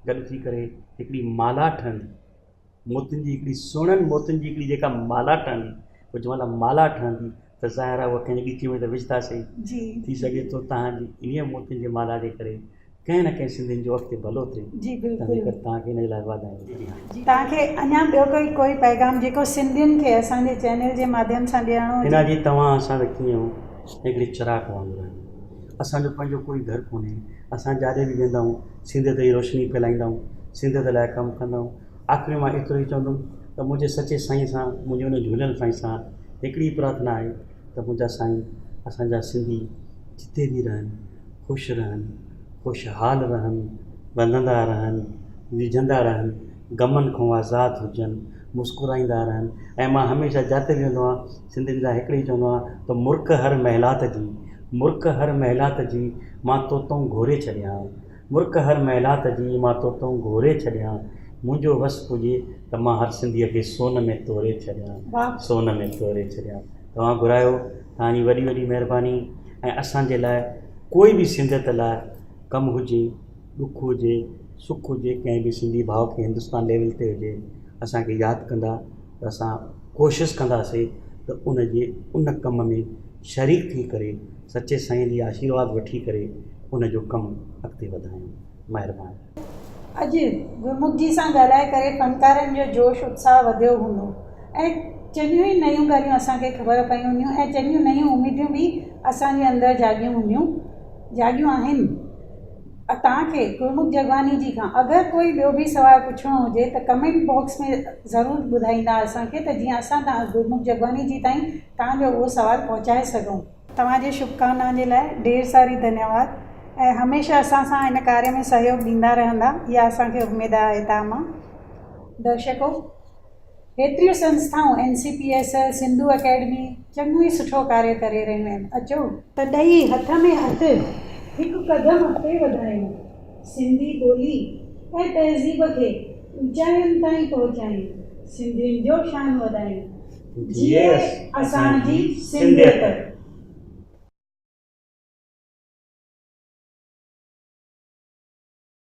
गॾु थी करे हिकिड़ी माला ठहंदी मोतियुनि जी हिकिड़ी सुहिणनि मोतियुनि जी हिकिड़ी जेका माला ठहंदी पोइ जंहिंमहिल माला ठहंदी त ज़ाहिर आहे उहा कंहिंजी ॻिची में त विझंदासीं थी सघे थो तव्हांजी इन मोतियुनि जी माला जे करे कंहिं न कंहिं सिंधियुनि जो अॻिते भलो थिए जी बिल्कुलु तव्हांखे इन जे लाइ वाधायूं तव्हांखे अञा ॿियो कोई पैगाम जेको सिंधियुनि खे असांजे चैनल जे माध्यम सां ॾियणो हिन जी तव्हां असां त कीअं हिकिड़ी चिराग वांगुरु आहियूं असांजो पंहिंजो कोई घर कोन्हे असां जिते बि वेंदा आहियूं सिंधियत जी रोशनी फैलाईंदा आहियूं सिंधियत लाइ कमु कंदा आहियूं आख़िरी मां एतिरो ई चवंदुमि त मुंहिंजे सचे साईं सां मुंहिंजे उन झूलियल साईं सां हिकिड़ी प्रार्थना आहे त मुंहिंजा साईं असांजा सिंधी जिते बि रहनि ख़ुशि रहनि ख़ुशहाल रहनि वधंदा रहनि, रिझंदा रहनि, गमनि खां आज़ादु हुजनि, मुस्कुराईंदा रहनि। ऐं मां हमेशह जिते बि वेंदो आहियां सिंधियुनि जा हिकिड़ी चवंदो आहियां त मुर्ख हर महिलात जी, मुर्ख हर महिलात जी मां तोतो घोरे छॾियां, मुर्ख हर महिलात जी मां तोतो घोरे छॾियां, मुंहिंजो वस पुॼे त मां हर सिंधीअ खे सोन में तोरे छॾियां, वाह। सोन में तोरे छॾियां। तव्हां घुरायो, तव्हांजी वॾी वॾी महिरबानी। ऐं असांजे लाइ कोई बि सिंधियत लाइ कमु हुजे, ॾुख हुजे, सुख हुजे, कंहिं बि सिंधी भाउ खे हिंदुस्तान लेवल ते हुजे, असांखे यादि कंदा त असां कोशिशि कंदासीं त उन कम में शरीक थी करे सचे साईं जी आशीर्वाद वठी करे उन जो कमु अॻिते वधायूं। महिरबानी। अॼु गुरमुख जी सां ॻाल्हाए करे फ़नकारनि जो जोश उत्साह वधियो हूंदो ऐं चङियूं ई नयूं ॻाल्हियूं असांखे ख़बर पयूं हूंदियूं ऐं चङियूं नयूं उमेदियूं बि असांजे अंदरि जागियूं आहिनि। तव्हांखे गुरमुख जगवानी जी खां अगरि कोई ॿियो बि सवाल पुछिणो हुजे त कमेंट बॉक्स में ज़रूरु ॿुधाईंदा असांखे, त जीअं असां गुरमुख जगवानी जी ताईं तव्हांजो उहो सवाल पहुचाए सघूं। तव्हांजे शुभकामनाउनि जे लाइ ढेर सारी धन्यवाद ऐं हमेशह असां सां हिन कार्य में सहयोग ॾींदा रहंदा, इहा असांखे उमेद आहे तव्हां मां। दर्शको, हेतिरियूं संस्थाऊं NCPSL, सिंधु अकेडमी चङो ई सुठो कार्य करे रहियूं आहिनि। अचो त ॾेई हथ में हथु हिकु क़दम अॻिते वधायूं, सिंधी ॿोली ऐं तहज़ीब खे ऊचाइयुनि ताईं पहुचायूं, सिंधियुनि जो शान वधायूं। जीअं असांजी सिंधियत।